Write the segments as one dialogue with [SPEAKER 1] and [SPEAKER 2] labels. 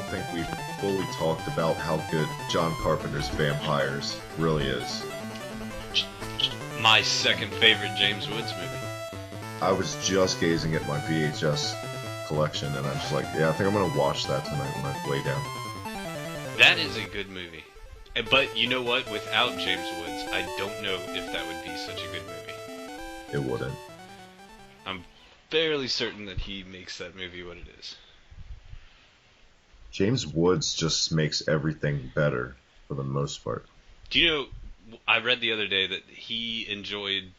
[SPEAKER 1] don't think we've fully talked about how good John Carpenter's Vampires really is.
[SPEAKER 2] My second favorite James Woods movie.
[SPEAKER 1] I was just gazing at my VHS collection, and I'm just like, yeah, I think I'm gonna watch that tonight when I lay down.
[SPEAKER 2] That is a good movie. But you know what? Without James Woods, I don't know if that would be such a good movie.
[SPEAKER 1] It wouldn't.
[SPEAKER 2] I'm fairly certain that he makes that movie what it is.
[SPEAKER 1] James Woods just makes everything better for the most part.
[SPEAKER 2] Do you know, I read the other day that he enjoyed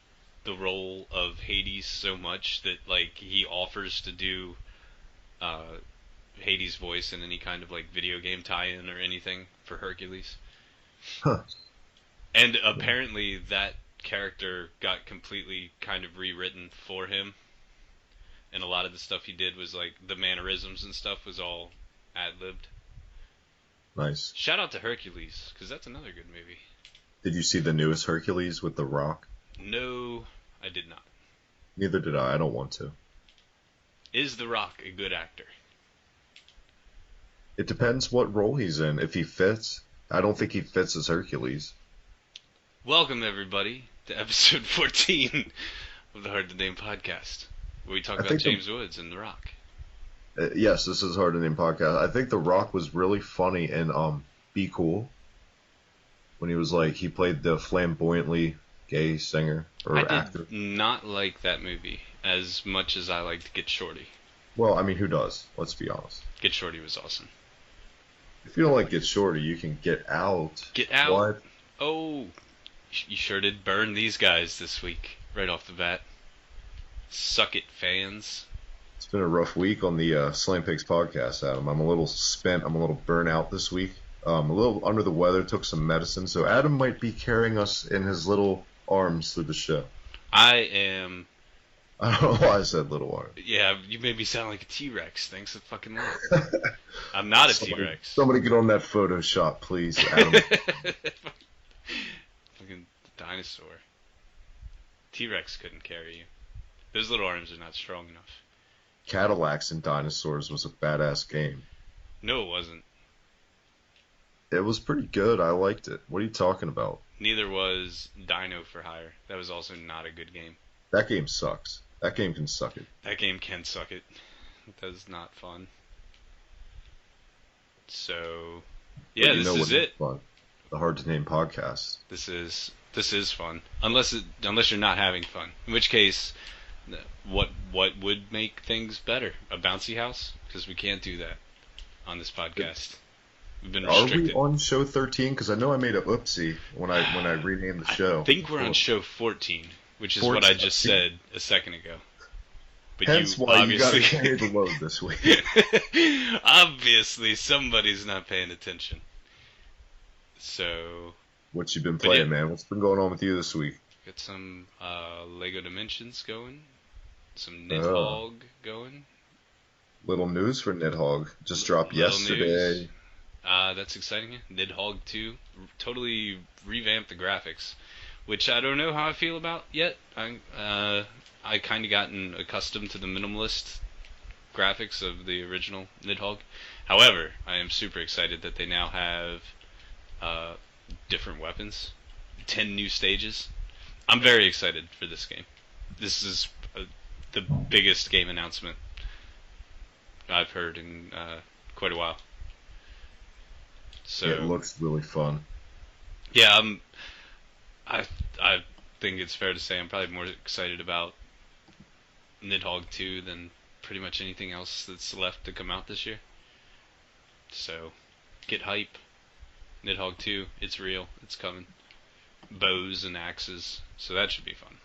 [SPEAKER 2] the role of Hades so much that, like, he offers to do Hades' voice in any kind of, like, video game tie-in or anything for Hercules.
[SPEAKER 1] Huh.
[SPEAKER 2] And apparently that character got completely kind of rewritten for him. And a lot of the stuff he did was, like, the mannerisms and stuff was all ad-libbed.
[SPEAKER 1] Nice.
[SPEAKER 2] Shout out to Hercules, because that's another good movie.
[SPEAKER 1] Did you see the newest Hercules with The Rock?
[SPEAKER 2] No, I did not.
[SPEAKER 1] Neither did I. I don't want to.
[SPEAKER 2] Is The Rock a good actor?
[SPEAKER 1] It depends what role he's in. If he fits, I don't think he fits as Hercules.
[SPEAKER 2] Welcome, everybody, to episode 14 of the Hard to Name podcast, where we talk about James Woods and The Rock.
[SPEAKER 1] Yes, this is Hard to Name podcast. I think The Rock was really funny in Be Cool. When he was like, he played the flamboyantly gay singer or actor.
[SPEAKER 2] I did not like that movie as much as I liked Get Shorty.
[SPEAKER 1] Well, I mean, who does? Let's be honest.
[SPEAKER 2] Get Shorty was awesome.
[SPEAKER 1] If you don't like Get Shorty, you can Get Out.
[SPEAKER 2] Get Out?
[SPEAKER 1] What?
[SPEAKER 2] Oh, you sure did burn these guys this week, right off the bat. Suck it, fans.
[SPEAKER 1] It's been a rough week on the Slam Pigs podcast, Adam. I'm a little spent. I'm a little burnt out this week. A little under the weather. Took some medicine, so Adam might be carrying us in his little arms through the show.
[SPEAKER 2] I am.
[SPEAKER 1] I don't know why I said little arms.
[SPEAKER 2] Yeah, you made me sound like a T-Rex. Thanks a fucking lot. I'm not a T-Rex.
[SPEAKER 1] Somebody get on that Photoshop, please, Adam.
[SPEAKER 2] Fucking dinosaur. T-Rex couldn't carry you. Those little arms are not strong enough.
[SPEAKER 1] Cadillacs and Dinosaurs was a badass game.
[SPEAKER 2] No, it wasn't.
[SPEAKER 1] It was pretty good. I liked it. What are you talking about?
[SPEAKER 2] Neither was Dino for Hire. That was also not a good game.
[SPEAKER 1] That game sucks. That game can suck it.
[SPEAKER 2] That game can suck it. That is not fun. So, yeah, this is it.
[SPEAKER 1] Fun. The Hard to Name podcast.
[SPEAKER 2] This is fun. Unless you're not having fun. In which case, what would make things better? A bouncy house? Because we can't do that on this podcast. We've been restricted.
[SPEAKER 1] Are we on show 13? Because I know I made a oopsie when I renamed the show.
[SPEAKER 2] I think we're on show 14, which is 14, what I just said a second ago. But
[SPEAKER 1] hence why you got to carry the load this week.
[SPEAKER 2] Obviously, somebody's not paying attention. So.
[SPEAKER 1] What you been playing, man? What's been going on with you this week?
[SPEAKER 2] Got some Lego Dimensions going. Some Nidhogg going.
[SPEAKER 1] Little news for Nidhogg. Just dropped yesterday.
[SPEAKER 2] News. That's exciting. Nidhogg 2 totally revamped the graphics, which I don't know how I feel about yet. I kind of gotten accustomed to the minimalist graphics of the original Nidhogg. However, I am super excited that they now have different weapons, 10 new stages. I'm very excited for this game. This is the biggest game announcement I've heard in quite a while. So
[SPEAKER 1] it looks really fun.
[SPEAKER 2] Yeah, I think it's fair to say I'm probably more excited about Nidhogg 2 than pretty much anything else that's left to come out this year. So, get hype. Nidhogg 2, it's real, it's coming. Bows and axes, so that should be fun.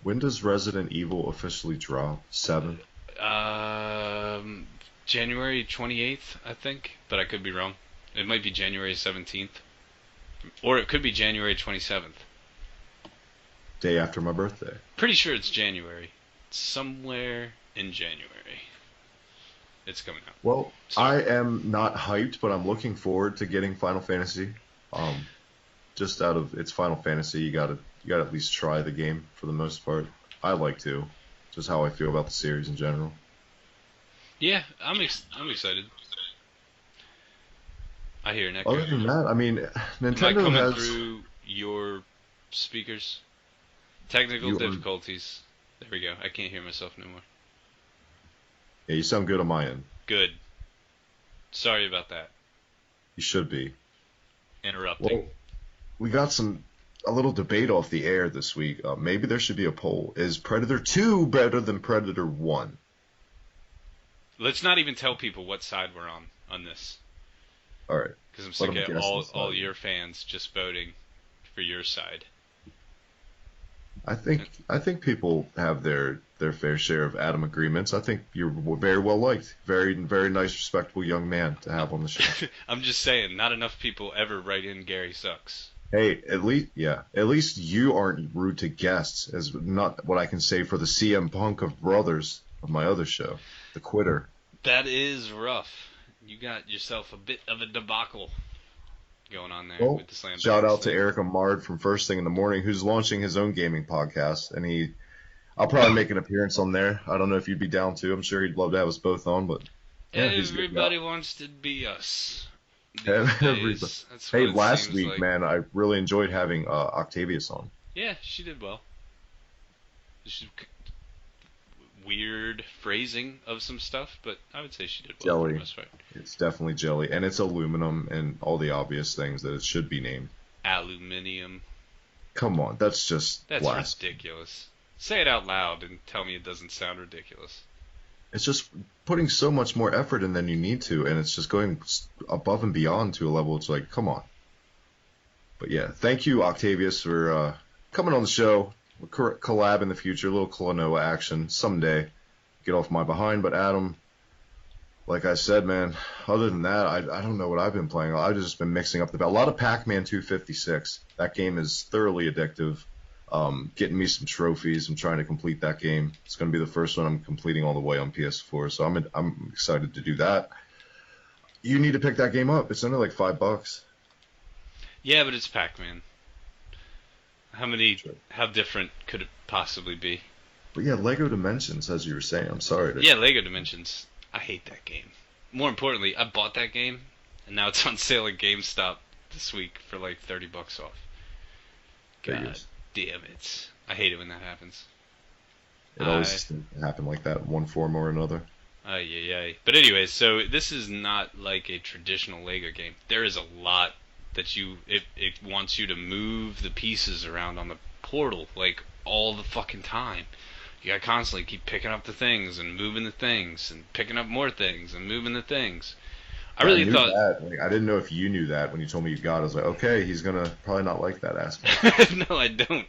[SPEAKER 1] When does Resident Evil officially drop? 7?
[SPEAKER 2] January 28th, I think, but I could be wrong. It might be January 17th. Or it could be January 27th.
[SPEAKER 1] Day after my birthday.
[SPEAKER 2] Pretty sure it's January. It's somewhere in January. It's coming out.
[SPEAKER 1] Well, so, I am not hyped, but I'm looking forward to getting Final Fantasy. Just out of it's Final Fantasy, you gotta at least try the game for the most part. I like to. Just how I feel about the series in general.
[SPEAKER 2] Yeah, I'm excited. I hear an
[SPEAKER 1] Other
[SPEAKER 2] echo.
[SPEAKER 1] than that, I mean,
[SPEAKER 2] Am I
[SPEAKER 1] Nintendo
[SPEAKER 2] coming
[SPEAKER 1] has
[SPEAKER 2] through your speakers? Technical
[SPEAKER 1] you are
[SPEAKER 2] difficulties. There we go. I can't hear myself no more.
[SPEAKER 1] yeah, you sound good on my end.
[SPEAKER 2] Good. Sorry about that.
[SPEAKER 1] You should be.
[SPEAKER 2] Interrupting.
[SPEAKER 1] Well, we got a little debate off the air this week. Maybe there should be a poll. Is Predator 2 better than Predator 1?
[SPEAKER 2] Let's not even tell people what side we're on this,
[SPEAKER 1] All right,
[SPEAKER 2] because I'm
[SPEAKER 1] let
[SPEAKER 2] sick
[SPEAKER 1] them
[SPEAKER 2] of
[SPEAKER 1] guess
[SPEAKER 2] all
[SPEAKER 1] inside.
[SPEAKER 2] your fans just voting for your side.
[SPEAKER 1] I think people have their fair share of Adam agreements. I think you're very well liked. Very very nice, respectable young man to have on the show.
[SPEAKER 2] I'm just saying, not enough people ever write in Gary sucks.
[SPEAKER 1] Hey, at least you aren't rude to guests, as not what I can say for the CM Punk of brothers of my other show, The Quitter.
[SPEAKER 2] That is rough. You got yourself a bit of a debacle going on there
[SPEAKER 1] Well,
[SPEAKER 2] with the Slam
[SPEAKER 1] shout
[SPEAKER 2] Bangers
[SPEAKER 1] out to
[SPEAKER 2] thing.
[SPEAKER 1] Eric Amard from First Thing in the Morning, who's launching his own gaming podcast, and I'll probably make an appearance on there. I don't know if you'd be down to. I'm sure he'd love to have us both on, but yeah, he's a good guy.
[SPEAKER 2] Everybody wants to be us these
[SPEAKER 1] Everybody.
[SPEAKER 2] days. That's what
[SPEAKER 1] Hey,
[SPEAKER 2] it
[SPEAKER 1] last
[SPEAKER 2] seems
[SPEAKER 1] week,
[SPEAKER 2] like.
[SPEAKER 1] man, I really enjoyed having Octavius on.
[SPEAKER 2] Yeah, she did well. She's weird phrasing of some stuff, but I would say she did well for the
[SPEAKER 1] Jelly.
[SPEAKER 2] most part.
[SPEAKER 1] It's definitely jelly, and it's aluminum and all the obvious things that it should be named.
[SPEAKER 2] Aluminium.
[SPEAKER 1] Come on, that's just
[SPEAKER 2] That's
[SPEAKER 1] blast.
[SPEAKER 2] ridiculous. Say it out loud and tell me it doesn't sound ridiculous.
[SPEAKER 1] It's just putting so much more effort in than you need to, and it's just going above and beyond to a level. It's like, come on. But yeah, thank you, Octavius, for coming on the show. We'll collab in the future, a little Klonoa action someday. Get off my behind. But Adam, like I said, man, other than that, I don't know what I've been playing. I've just been mixing up a lot of Pac-Man 256. That game is thoroughly addictive. Getting me some trophies. I'm trying to complete that game. It's going to be the first one I'm completing all the way on PS4, so I'm excited to do that. You need to pick that game up. It's only like $5.
[SPEAKER 2] Yeah, but it's Pac-Man.
[SPEAKER 1] Sure.
[SPEAKER 2] How different could it possibly be?
[SPEAKER 1] But yeah, Lego Dimensions, as you were saying. I'm sorry to.
[SPEAKER 2] Yeah, Lego Dimensions. I hate that game. More importantly, I bought that game, and now it's on sale at GameStop this week for like $30 off. God
[SPEAKER 1] Figures.
[SPEAKER 2] damn it. I hate it when that happens.
[SPEAKER 1] It always seems to happen like that in one form or another.
[SPEAKER 2] Yeah. But anyways, so this is not like a traditional Lego game. There is a lot that it wants you to move the pieces around on the portal like all the fucking time. You gotta constantly keep picking up the things and moving the things and picking up more things and moving the things. I
[SPEAKER 1] Yeah, I
[SPEAKER 2] really
[SPEAKER 1] knew
[SPEAKER 2] thought
[SPEAKER 1] that. Like, I didn't know if you knew that when you told me you got it. I was like, okay, he's gonna probably not like that aspect.
[SPEAKER 2] no, I don't.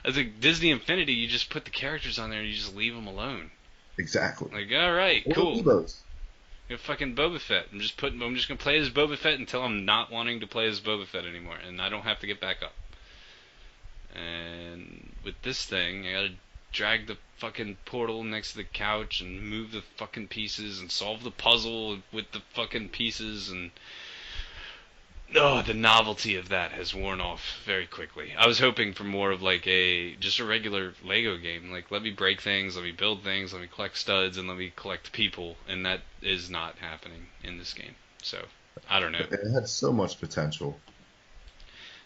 [SPEAKER 2] I was like Disney Infinity, you just put the characters on there and you just leave them alone.
[SPEAKER 1] Exactly.
[SPEAKER 2] Like, all right,
[SPEAKER 1] Or
[SPEAKER 2] cool.
[SPEAKER 1] Amiibos.
[SPEAKER 2] You're fucking Boba Fett. I'm just gonna play as Boba Fett until I'm not wanting to play as Boba Fett anymore, and I don't have to get back up. And with this thing, I gotta drag the fucking portal next to the couch and move the fucking pieces and solve the puzzle with the fucking pieces, and oh, the novelty of that has worn off very quickly. I was hoping for more of like just a regular Lego game. Like, let me break things, let me build things, let me collect studs, and let me collect people, and that is not happening in this game. So, I don't know.
[SPEAKER 1] It had so much potential.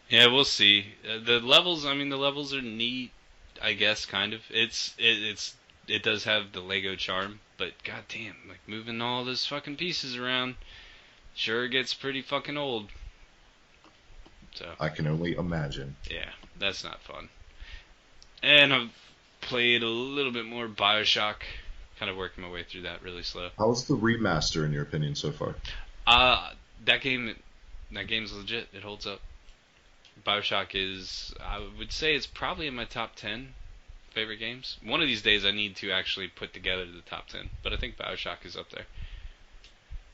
[SPEAKER 2] Yeah, we'll see. The levels, I mean, the levels are neat, I guess, kind of. It does have the Lego charm, but goddamn, like moving all those fucking pieces around sure gets pretty fucking old. So,
[SPEAKER 1] I can only imagine.
[SPEAKER 2] yeah, that's not fun. And I've played a little bit more BioShock, kind of working my way through that really slow.
[SPEAKER 1] How's the remaster in your opinion so far?
[SPEAKER 2] Uh, that game, that game's legit. It holds up. BioShock is, I would say, it's probably in my top 10 favorite games. One of these days I need to actually put together the top 10, but I think BioShock is up there.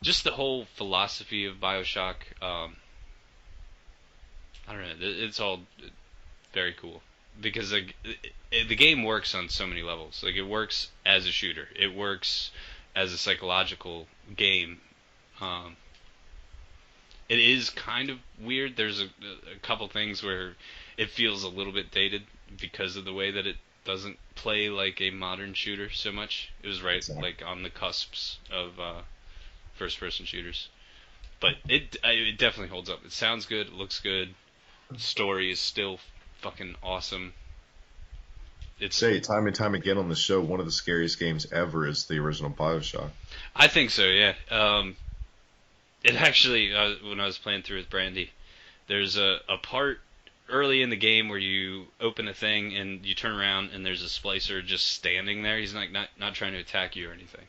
[SPEAKER 2] Just the whole philosophy of BioShock, I don't know, it's all very cool. Because like, the game works on so many levels. Like, it works as a shooter. It works as a psychological game. Um, it is kind of weird. There's a couple things where it feels a little bit dated because of the way that it doesn't play like a modern shooter so much. It was right
[SPEAKER 1] Exactly.
[SPEAKER 2] like on the cusps of first-person shooters. But it definitely holds up. It sounds good. It looks good. Story is still fucking awesome. It's.
[SPEAKER 1] Say time and time again on the show, one of the scariest games ever is the original Bioshock.
[SPEAKER 2] I think so. Yeah. It actually, when I was playing through with Brandy, there's a part early in the game where you open a thing and you turn around and there's a splicer just standing there. He's not trying to attack you or anything.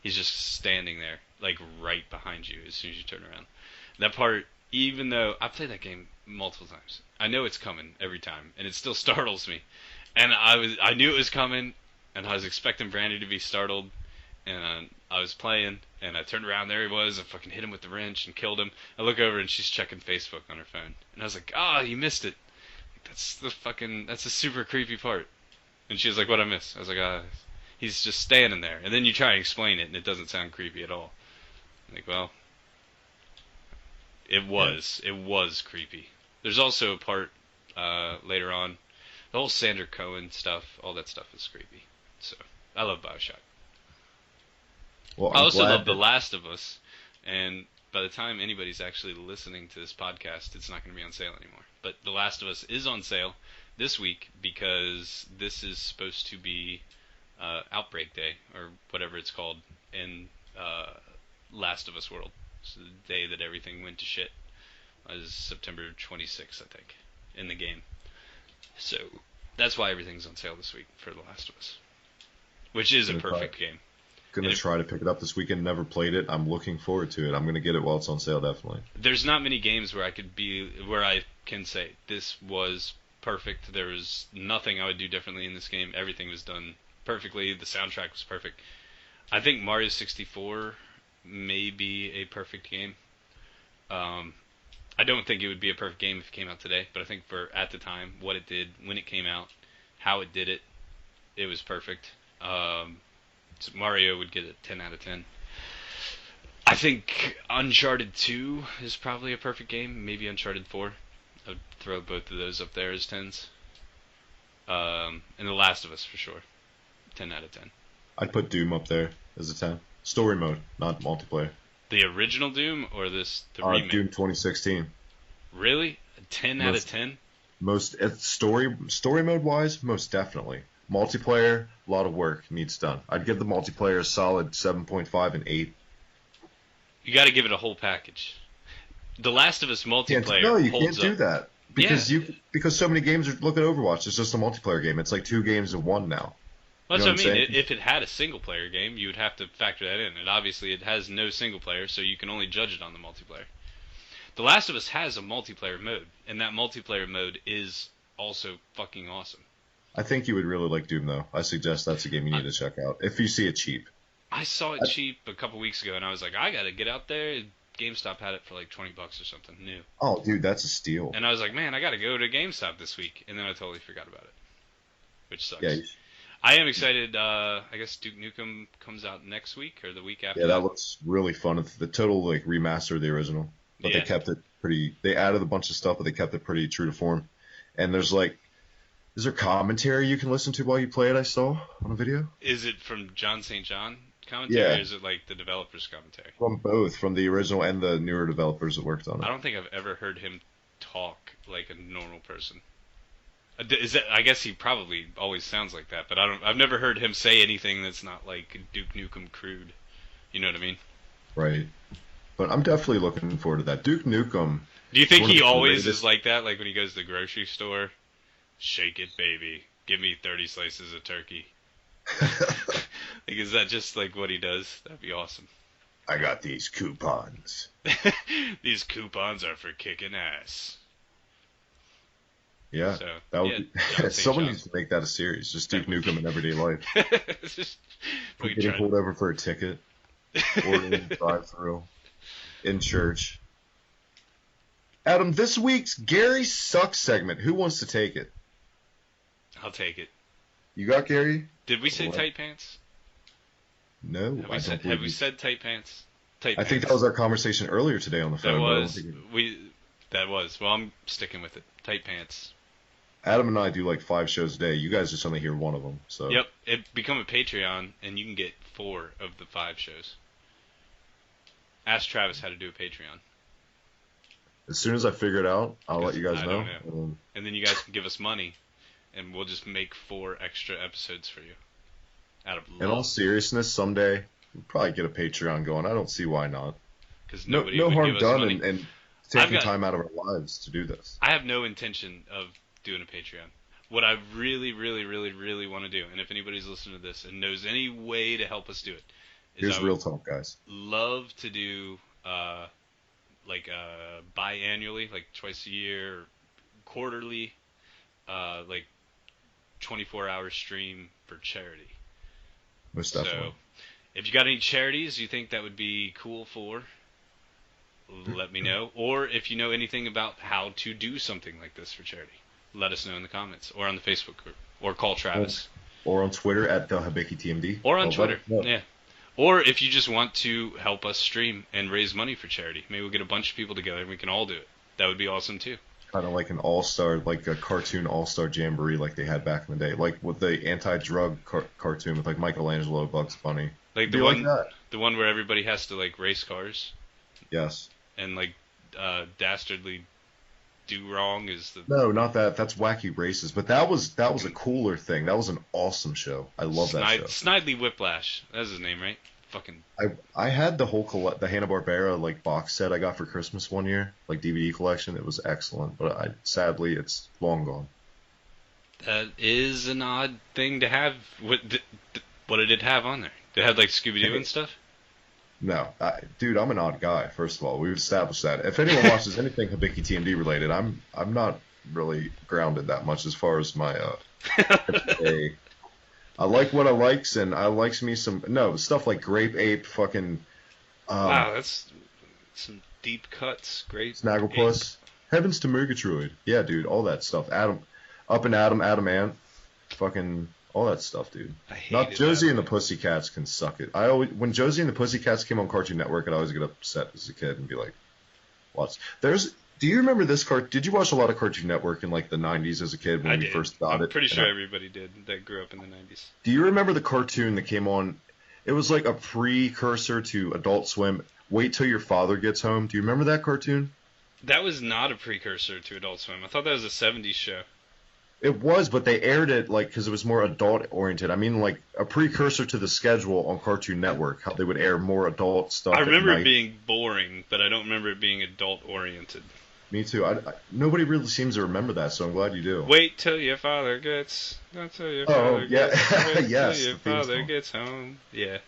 [SPEAKER 2] He's just standing there, like right behind you as soon as you turn around. That part, even though I played that game multiple times, I know it's coming every time, and it still startles me. And I knew it was coming, and I was expecting Brandy to be startled, and I was playing, and I turned around, there he was, I fucking hit him with the wrench and killed him. I look over and she's checking Facebook on her phone, and I was like, you missed it. That's a super creepy part. And she was like, what I miss? I was like, he's just standing there. And then you try and explain it, and it doesn't sound creepy at all. I'm like, well, it was creepy. There's also a part later on, the whole Sander Cohen stuff, all that stuff is creepy. So, I love Bioshock.
[SPEAKER 1] Well,
[SPEAKER 2] I also love The Last of Us, and by the time anybody's actually listening to this podcast, it's not going to be on sale anymore. But The Last of Us is on sale this week because this is supposed to be Outbreak Day, or whatever it's called, in Last of Us World. So the day that everything went to shit was September 26th, I think, in the game. So that's why everything's on sale this week for The Last of Us, which is a perfect game.
[SPEAKER 1] Gonna try to pick it up this weekend. Never played it. I'm looking forward to it. I'm gonna get it while it's on sale, definitely.
[SPEAKER 2] There's not many games where I can say this was perfect. There was nothing I would do differently in this game. Everything was done perfectly. The soundtrack was perfect. I think Mario 64 may be a perfect game. I don't think it would be a perfect game if it came out today, but I think for at the time, what it did, when it came out, how it did it, it was perfect. So Mario would get a 10 out of 10. I think Uncharted 2 is probably a perfect game. Maybe Uncharted 4. I would throw both of those up there as 10s. And The Last of Us for sure. 10 out of 10.
[SPEAKER 1] I'd put Doom up there as a 10. Story mode, not multiplayer.
[SPEAKER 2] The original Doom or the remake?
[SPEAKER 1] Doom 2016.
[SPEAKER 2] Really? A 10 out of 10?
[SPEAKER 1] Most story mode wise, most definitely. Multiplayer, a lot of work needs done. I'd give the multiplayer a solid 7.5 and 8.
[SPEAKER 2] You got to give it a whole package. The Last of Us multiplayer
[SPEAKER 1] you can't do that because so many games are. Look at Overwatch. It's just a multiplayer game. It's like 2 games in 1 now.
[SPEAKER 2] Well, that's what I mean. If it had a single player game, you would have to factor that in. And obviously, it has no single player, so you can only judge it on the multiplayer. The Last of Us has a multiplayer mode, and that multiplayer mode is also fucking awesome.
[SPEAKER 1] I think you would really like Doom, though. I suggest that's a game you need to check out if you see it cheap.
[SPEAKER 2] I saw it cheap a couple weeks ago, and I was like, I gotta get out there. GameStop had it for like $20 or something new.
[SPEAKER 1] Oh, dude, that's a steal.
[SPEAKER 2] And I was like, man, I gotta go to GameStop this week, and then I totally forgot about it, which sucks.
[SPEAKER 1] Yeah.
[SPEAKER 2] I am excited. I guess Duke Nukem comes out next week or the week after.
[SPEAKER 1] Yeah, that looks really fun. It's the total like remaster of the original, but they kept it pretty. They added a bunch of stuff, but they kept it pretty true to form. And is there commentary you can listen to while you play it? I saw on a video.
[SPEAKER 2] Is it from John St. John commentary? Or is it like the developers' commentary?
[SPEAKER 1] From both, from the original and the newer developers that worked on it.
[SPEAKER 2] I don't think I've ever heard him talk like a normal person. I guess he probably always sounds like that, but I've never heard him say anything that's not like Duke Nukem crude. You know what I mean?
[SPEAKER 1] Right. But I'm definitely looking forward to that. Duke Nukem.
[SPEAKER 2] Do you think he always is like that? Like when he goes to the grocery store? Shake it, baby. Give me 30 slices of turkey. Like, is that just like what he does? That'd be awesome.
[SPEAKER 1] I got these coupons.
[SPEAKER 2] These coupons are for kicking ass.
[SPEAKER 1] Yeah,
[SPEAKER 2] so,
[SPEAKER 1] that would be, someone needs to make that a series. Just Duke Nukem in everyday life. Getting pulled over for a ticket, ordering drive-through, in church. Adam, this week's Gary Sucks segment. Who wants to take it?
[SPEAKER 2] I'll take it.
[SPEAKER 1] You got Gary?
[SPEAKER 2] Did we say tight pants?
[SPEAKER 1] No.
[SPEAKER 2] Have we said tight pants?
[SPEAKER 1] I think that was our conversation earlier today on the phone.
[SPEAKER 2] That was. Well, I'm sticking with it. Tight pants.
[SPEAKER 1] Adam and I do like 5 shows a day. You guys just only hear one of them. So.
[SPEAKER 2] Yep. Become a Patreon, and you can get 4 of the 5 shows. Ask Travis how to do a Patreon.
[SPEAKER 1] As soon as I figure it out, I'll let you guys
[SPEAKER 2] I
[SPEAKER 1] know.
[SPEAKER 2] don't know. And then you guys can give us money, and we'll just make 4 extra episodes for you. Out of love.
[SPEAKER 1] In all seriousness, someday we'll probably get a Patreon going. I don't see why not.
[SPEAKER 2] Because
[SPEAKER 1] No,
[SPEAKER 2] nobody
[SPEAKER 1] no
[SPEAKER 2] would
[SPEAKER 1] harm
[SPEAKER 2] give us
[SPEAKER 1] done
[SPEAKER 2] money.
[SPEAKER 1] and taking time out of our lives to do this.
[SPEAKER 2] I have no intention of doing a Patreon. What I really, really, really, really want to do, and if anybody's listening to this and knows any way to help us do it, is
[SPEAKER 1] Here's real talk, guys.
[SPEAKER 2] Love to do biannually, like twice a year, quarterly, like 24-hour stream for charity.
[SPEAKER 1] Most definitely.
[SPEAKER 2] So, if you got any charities you think that would be cool for, let me know. Or if you know anything about how to do something like this for charity, let us know in the comments or on the Facebook group, or call Travis.
[SPEAKER 1] Or on Twitter at the HibikkiTMD.
[SPEAKER 2] Or on Twitter, yeah. Or if you just want to help us stream and raise money for charity, maybe we'll get a bunch of people together and we can all do it. That would be awesome too.
[SPEAKER 1] Kind of like an all-star, like a cartoon all-star jamboree like they had back in the day. Like with the anti-drug cartoon with like Michelangelo, Bugs Bunny.
[SPEAKER 2] Like the one where everybody has to like race cars.
[SPEAKER 1] Yes.
[SPEAKER 2] And like dastardly do wrong is the...
[SPEAKER 1] No, not that. That's Wacky Races. But that was a cooler thing. That was an awesome show. I love that show.
[SPEAKER 2] Snidely Whiplash. That's his name, right? Fucking.
[SPEAKER 1] I had the whole the Hanna-Barbera like box set I got for Christmas one year, like DVD collection. It was excellent, but sadly it's long gone.
[SPEAKER 2] That is an odd thing to have. What did it have on there? Did it have like Scooby-Doo and stuff?
[SPEAKER 1] No, dude, I'm an odd guy. First of all, we've established that. If anyone watches anything Hibiki TMD related, I'm not really grounded that much as far as my I like what I likes, and I likes me some stuff like Grape Ape, fucking.
[SPEAKER 2] Wow, that's some deep cuts. Great.
[SPEAKER 1] Snagglepuss, Heavens to Murgatroyd. Yeah, dude, all that stuff. Adam Ant, fucking all that stuff, dude. Not Josie and the Pussycats can suck it. When Josie and the Pussycats came on Cartoon Network, I'd always get upset as a kid and be like, "What?" Do you remember this Did you watch a lot of Cartoon Network in like the 90s as a kid when you first got it?
[SPEAKER 2] I'm pretty sure everybody did that grew up in the 90s.
[SPEAKER 1] Do you remember the cartoon that came on? It was like a precursor to Adult Swim. Wait Till Your Father Gets Home. Do you remember that cartoon?
[SPEAKER 2] That was not a precursor to Adult Swim. I thought that was a 70s show.
[SPEAKER 1] It was, but they aired it like because it was more adult oriented. I mean, like a precursor to the schedule on Cartoon Network, how they would air more adult stuff.
[SPEAKER 2] I remember it being boring, but I don't remember it being adult oriented.
[SPEAKER 1] Me too. Nobody really seems to remember that, so I'm glad you do.
[SPEAKER 2] Wait till your father gets. Wait till your father gets. Wait
[SPEAKER 1] yes,
[SPEAKER 2] till your father gets home. Yeah.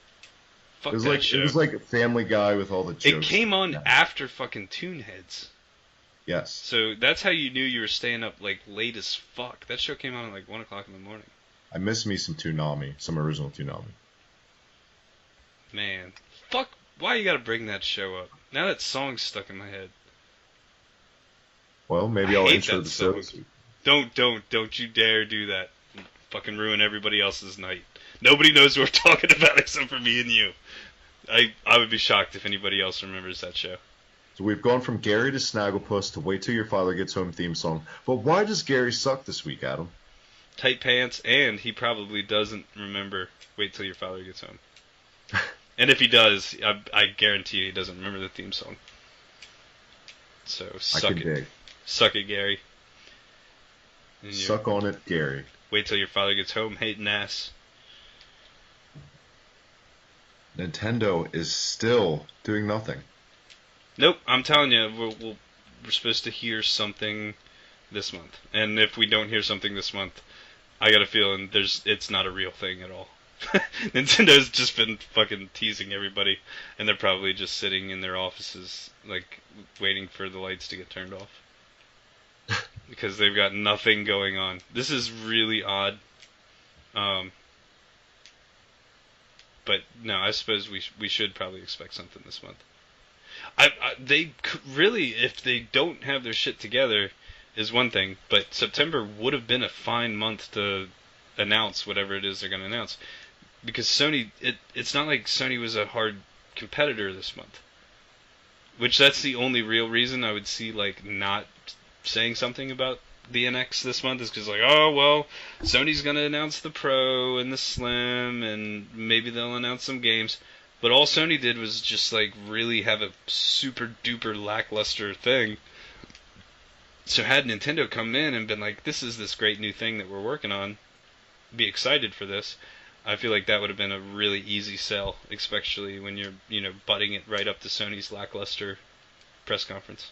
[SPEAKER 2] Fuck
[SPEAKER 1] it was
[SPEAKER 2] that
[SPEAKER 1] like
[SPEAKER 2] show.
[SPEAKER 1] It was like a Family Guy with all the jokes.
[SPEAKER 2] It came on after fucking Toonheads.
[SPEAKER 1] Yes.
[SPEAKER 2] So that's how you knew you were staying up like late as fuck. That show came on at like 1 o'clock in the morning.
[SPEAKER 1] I miss me some Toonami, some original Toonami.
[SPEAKER 2] Man, fuck! Why you gotta bring that show up? Now that song's stuck in my head.
[SPEAKER 1] Well, maybe I'll intro the show.
[SPEAKER 2] Don't you dare do that. Fucking ruin everybody else's night. Nobody knows what we're talking about except for me and you. I would be shocked if anybody else remembers that show.
[SPEAKER 1] So we've gone from Gary to Snagglepuss to Wait Till Your Father Gets Home theme song. But why does Gary suck this week, Adam?
[SPEAKER 2] Tight pants, and he probably doesn't remember Wait Till Your Father Gets Home. And if he does, I guarantee you he doesn't remember the theme song. So suck it.
[SPEAKER 1] Dig.
[SPEAKER 2] Suck it, Gary.
[SPEAKER 1] Suck on it, Gary.
[SPEAKER 2] Wait till your father gets home, hating ass.
[SPEAKER 1] Nintendo is still doing nothing.
[SPEAKER 2] Nope, I'm telling you, we're supposed to hear something this month. And if we don't hear something this month, I got a feeling it's not a real thing at all. Nintendo's just been fucking teasing everybody, and they're probably just sitting in their offices, like, waiting for the lights to get turned off. Because they've got nothing going on. This is really odd. But no, I suppose we should probably expect something this month. They really, if they don't have their shit together, is one thing. But September would have been a fine month to announce whatever it is they're going to announce. Because Sony, it's not like Sony was a hard competitor this month. Which that's the only real reason I would see like not saying something about the NX this month is because like, oh well, Sony's gonna announce the Pro and the Slim and maybe they'll announce some games. But all Sony did was just like really have a super duper lackluster thing. So had Nintendo come in and been like, "This is this great new thing that we're working on. Be excited for this." I feel like that would have been a really easy sell, especially when you're, butting it right up to Sony's lackluster press conference.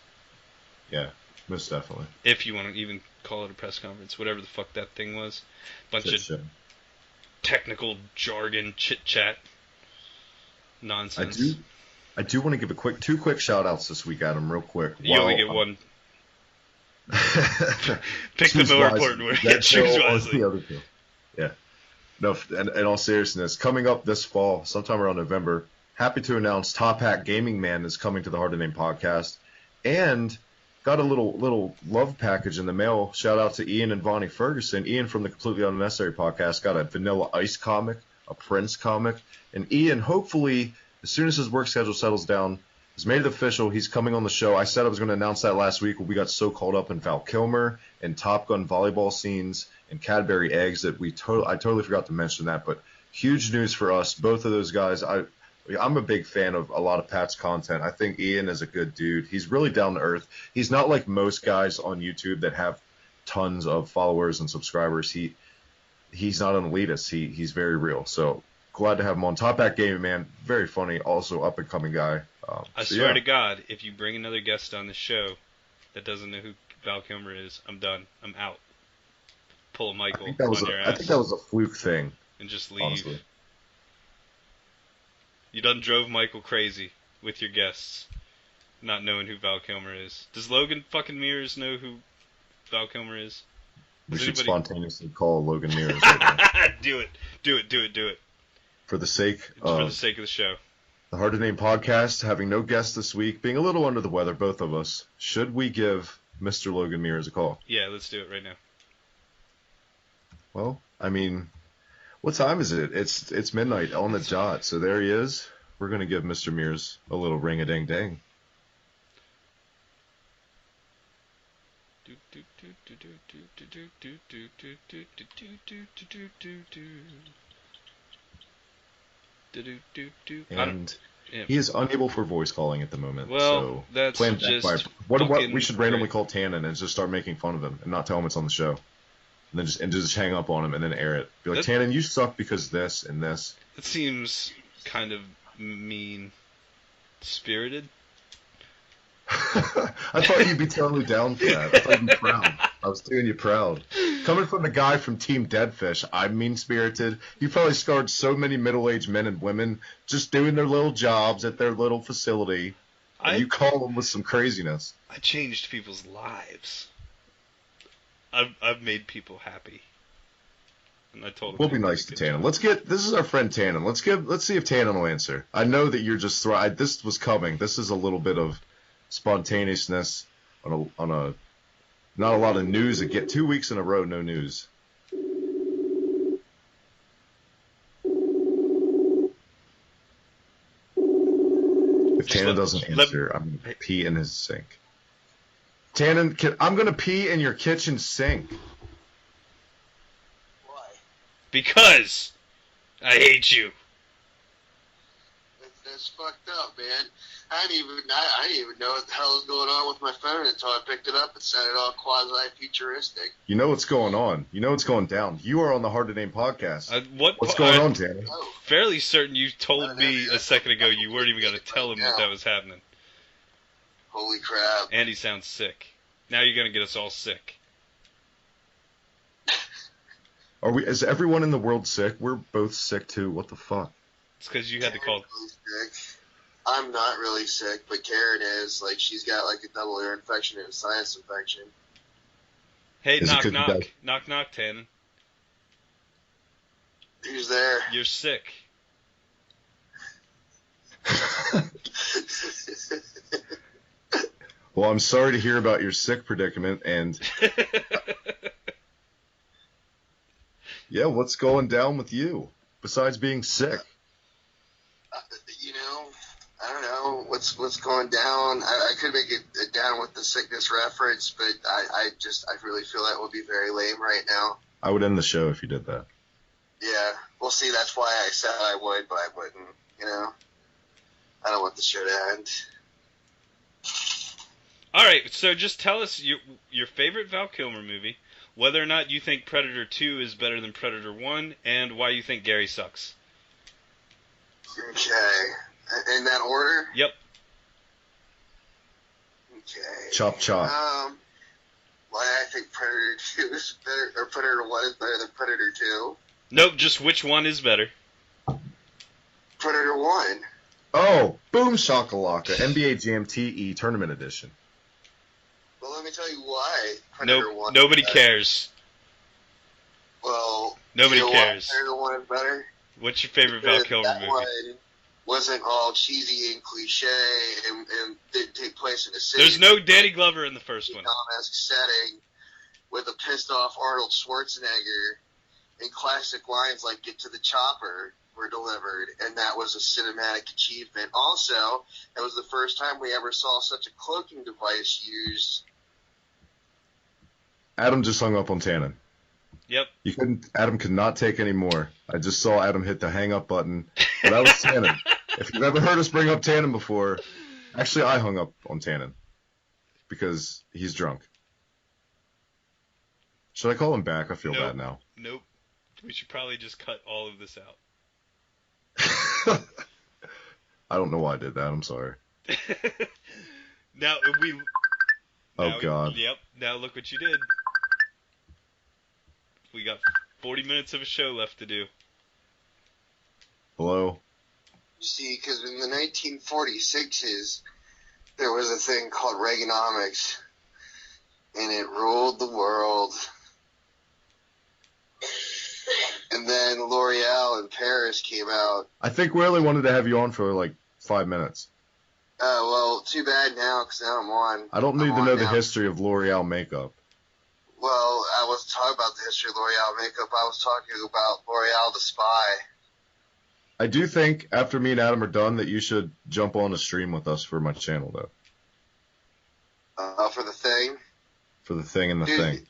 [SPEAKER 1] Yeah, most definitely.
[SPEAKER 2] If you want to even call it a press conference, whatever the fuck that thing was. Bunch of technical jargon, chit-chat nonsense.
[SPEAKER 1] I do want to give two quick shout-outs this week, Adam, real quick.
[SPEAKER 2] You only get one. Pick the more important word. Choose wisely.
[SPEAKER 1] The other two. Yeah. No, in all seriousness, coming up this fall, sometime around November, happy to announce Top Hat Gaming Man is coming to the Hard to Name podcast, and got a little love package in the mail. Shout out to Ian and Vonnie Ferguson. Ian from the Completely Unnecessary podcast got a Vanilla Ice comic, a Prince comic, and Ian, hopefully, as soon as his work schedule settles down, has made it official. He's coming on the show. I said I was going to announce that last week when we got so caught up in Val Kilmer and Top Gun volleyball scenes and Cadbury eggs that I totally forgot to mention that. But huge news for us, both of those guys. I'm a big fan of a lot of Pat's content. I think Ian is a good dude. He's really down to earth. He's not like most guys on YouTube that have tons of followers and subscribers. He's not an elitist. He's very real. So glad to have him on. Top Hat Gaming Man, very funny, also up and coming guy.
[SPEAKER 2] I swear to God, if you bring another guest on the show that doesn't know who Val Kilmer is, I'm done. I'm out. Pull a Michael on your ass.
[SPEAKER 1] I think that was a fluke thing.
[SPEAKER 2] And just leave.
[SPEAKER 1] Honestly.
[SPEAKER 2] You done drove Michael crazy with your guests, not knowing who Val Kilmer is. Does Logan fucking Mears know who Val Kilmer is?
[SPEAKER 1] We should spontaneously call Logan Mears.
[SPEAKER 2] Do it.
[SPEAKER 1] For the sake of
[SPEAKER 2] the show.
[SPEAKER 1] The Hard to Name podcast, having no guests this week, being a little under the weather, both of us. Should we give Mr. Logan Mears a call?
[SPEAKER 2] Yeah, let's do it right now.
[SPEAKER 1] Well, I mean, what time is it? It's midnight on the dot, so there he is. We're going to give Mr. Mears a little ring-a-ding-ding. And he is unable for voice calling at the moment.
[SPEAKER 2] Well,
[SPEAKER 1] so
[SPEAKER 2] that's just
[SPEAKER 1] what we should randomly call Tannen and just start making fun of him and not tell him it's on the show. And then just hang up on him and then air it. Be like, Tannen, you suck because this and this.
[SPEAKER 2] It seems kind of mean-spirited.
[SPEAKER 1] I thought you'd be totally down for that. I thought you'd be proud. I was doing you proud. Coming from the guy from Team Deadfish, I'm mean-spirited. You probably scarred so many middle-aged men and women just doing their little jobs at their little facility. And you call them with some craziness.
[SPEAKER 2] I changed people's lives. I've made people happy. And I told them
[SPEAKER 1] we'll be nice to Tannen. This is our friend Tannen. Let's see if Tannen will answer. I know that you're just this was coming. This is a little bit of spontaneousness on a not a lot of news. Get 2 weeks in a row, no news. If Tannen doesn't answer, I'm going to pee in his sink. Tannen, I'm going to pee in your kitchen sink.
[SPEAKER 3] Why?
[SPEAKER 2] Because I hate you.
[SPEAKER 3] That's fucked up, man. I didn't even know what the hell was going on with my phone until I picked it up and sounded all quasi-futuristic.
[SPEAKER 1] You know what's going on. You know what's going down. You are on the Hard to Name podcast. What's going on, Tannen?
[SPEAKER 2] I'm fairly certain you told me a second ago you weren't even going to tell him that was happening.
[SPEAKER 3] Holy crap.
[SPEAKER 2] And he sounds sick. Now you're going to get us all sick.
[SPEAKER 1] Is everyone in the world sick? We're both sick too. What the fuck?
[SPEAKER 2] It's because you had to call.
[SPEAKER 3] Really sick. I'm not really sick, but Karen is. Like, she's got like a double ear infection and a sinus infection.
[SPEAKER 2] Hey, knock, Tannen.
[SPEAKER 3] Who's there?
[SPEAKER 2] You're sick.
[SPEAKER 1] Well, I'm sorry to hear about your sick predicament, and yeah, what's going down with you besides being sick?
[SPEAKER 3] I don't know what's going down. I could make it down with the sickness reference, but I really feel that would be very lame right now.
[SPEAKER 1] I would end the show if you did that.
[SPEAKER 3] Yeah, well, see, that's why I said I would, but I wouldn't. the show to end.
[SPEAKER 2] All right, so just tell us your favorite Val Kilmer movie, whether or not you think Predator 2 is better than Predator 1, and why you think Gary sucks.
[SPEAKER 3] Okay. In that order?
[SPEAKER 2] Yep.
[SPEAKER 3] Okay.
[SPEAKER 1] Chop chop.
[SPEAKER 3] Why I think Predator 2 is better, or Predator 1 is better than Predator 2?
[SPEAKER 2] Nope, just which one is better.
[SPEAKER 3] Predator 1.
[SPEAKER 1] Oh, boom shakalaka. NBA Jam TE Tournament Edition.
[SPEAKER 3] Well, let me tell you why Predator 1
[SPEAKER 2] Nobody
[SPEAKER 3] is better.
[SPEAKER 2] cares.
[SPEAKER 3] Well,
[SPEAKER 2] Nobody
[SPEAKER 3] you know
[SPEAKER 2] cares.
[SPEAKER 3] Why Predator 1 is better?
[SPEAKER 2] What's your favorite Val Kilmer
[SPEAKER 3] that
[SPEAKER 2] movie?
[SPEAKER 3] one wasn't all cheesy and cliche and didn't take place in a city.
[SPEAKER 2] There's no Danny Glover in the first one.
[SPEAKER 3] Vietnam-esque setting with a pissed-off Arnold Schwarzenegger, and classic lines like "Get to the chopper" were delivered, and that was a cinematic achievement. Also, that was the first time we ever saw such a cloaking device used.
[SPEAKER 1] Adam just hung up on Tannen.
[SPEAKER 2] Yep.
[SPEAKER 1] Adam could not take any more. I just saw Adam hit the hang up button. But that was Tannen. If you've ever heard us bring up Tannen before, actually I hung up on Tannen because he's drunk. Should I call him back? I feel bad now.
[SPEAKER 2] Nope. We should probably just cut all of this out.
[SPEAKER 1] I don't know why I did that. I'm sorry.
[SPEAKER 2] Now
[SPEAKER 1] Oh, God.
[SPEAKER 2] Yep. Now look what you did. We got 40 minutes of a show left to do.
[SPEAKER 1] Hello?
[SPEAKER 3] You see, because in the 1946s, there was a thing called Reaganomics, and it ruled the world. And then L'Oreal in Paris came out.
[SPEAKER 1] I think we only wanted to have you on for like 5 minutes.
[SPEAKER 3] Well, too bad now, because now I'm on.
[SPEAKER 1] I don't need to
[SPEAKER 3] on
[SPEAKER 1] know the
[SPEAKER 3] now.
[SPEAKER 1] history of L'Oreal makeup.
[SPEAKER 3] Well, I wasn't talking about the history of L'Oreal makeup. I was talking about L'Oreal the Spy.
[SPEAKER 1] I do think after me and Adam are done that you should jump on a stream with us for my channel, though.
[SPEAKER 3] For the thing.
[SPEAKER 1] For the thing and the
[SPEAKER 3] Dude,
[SPEAKER 1] thing.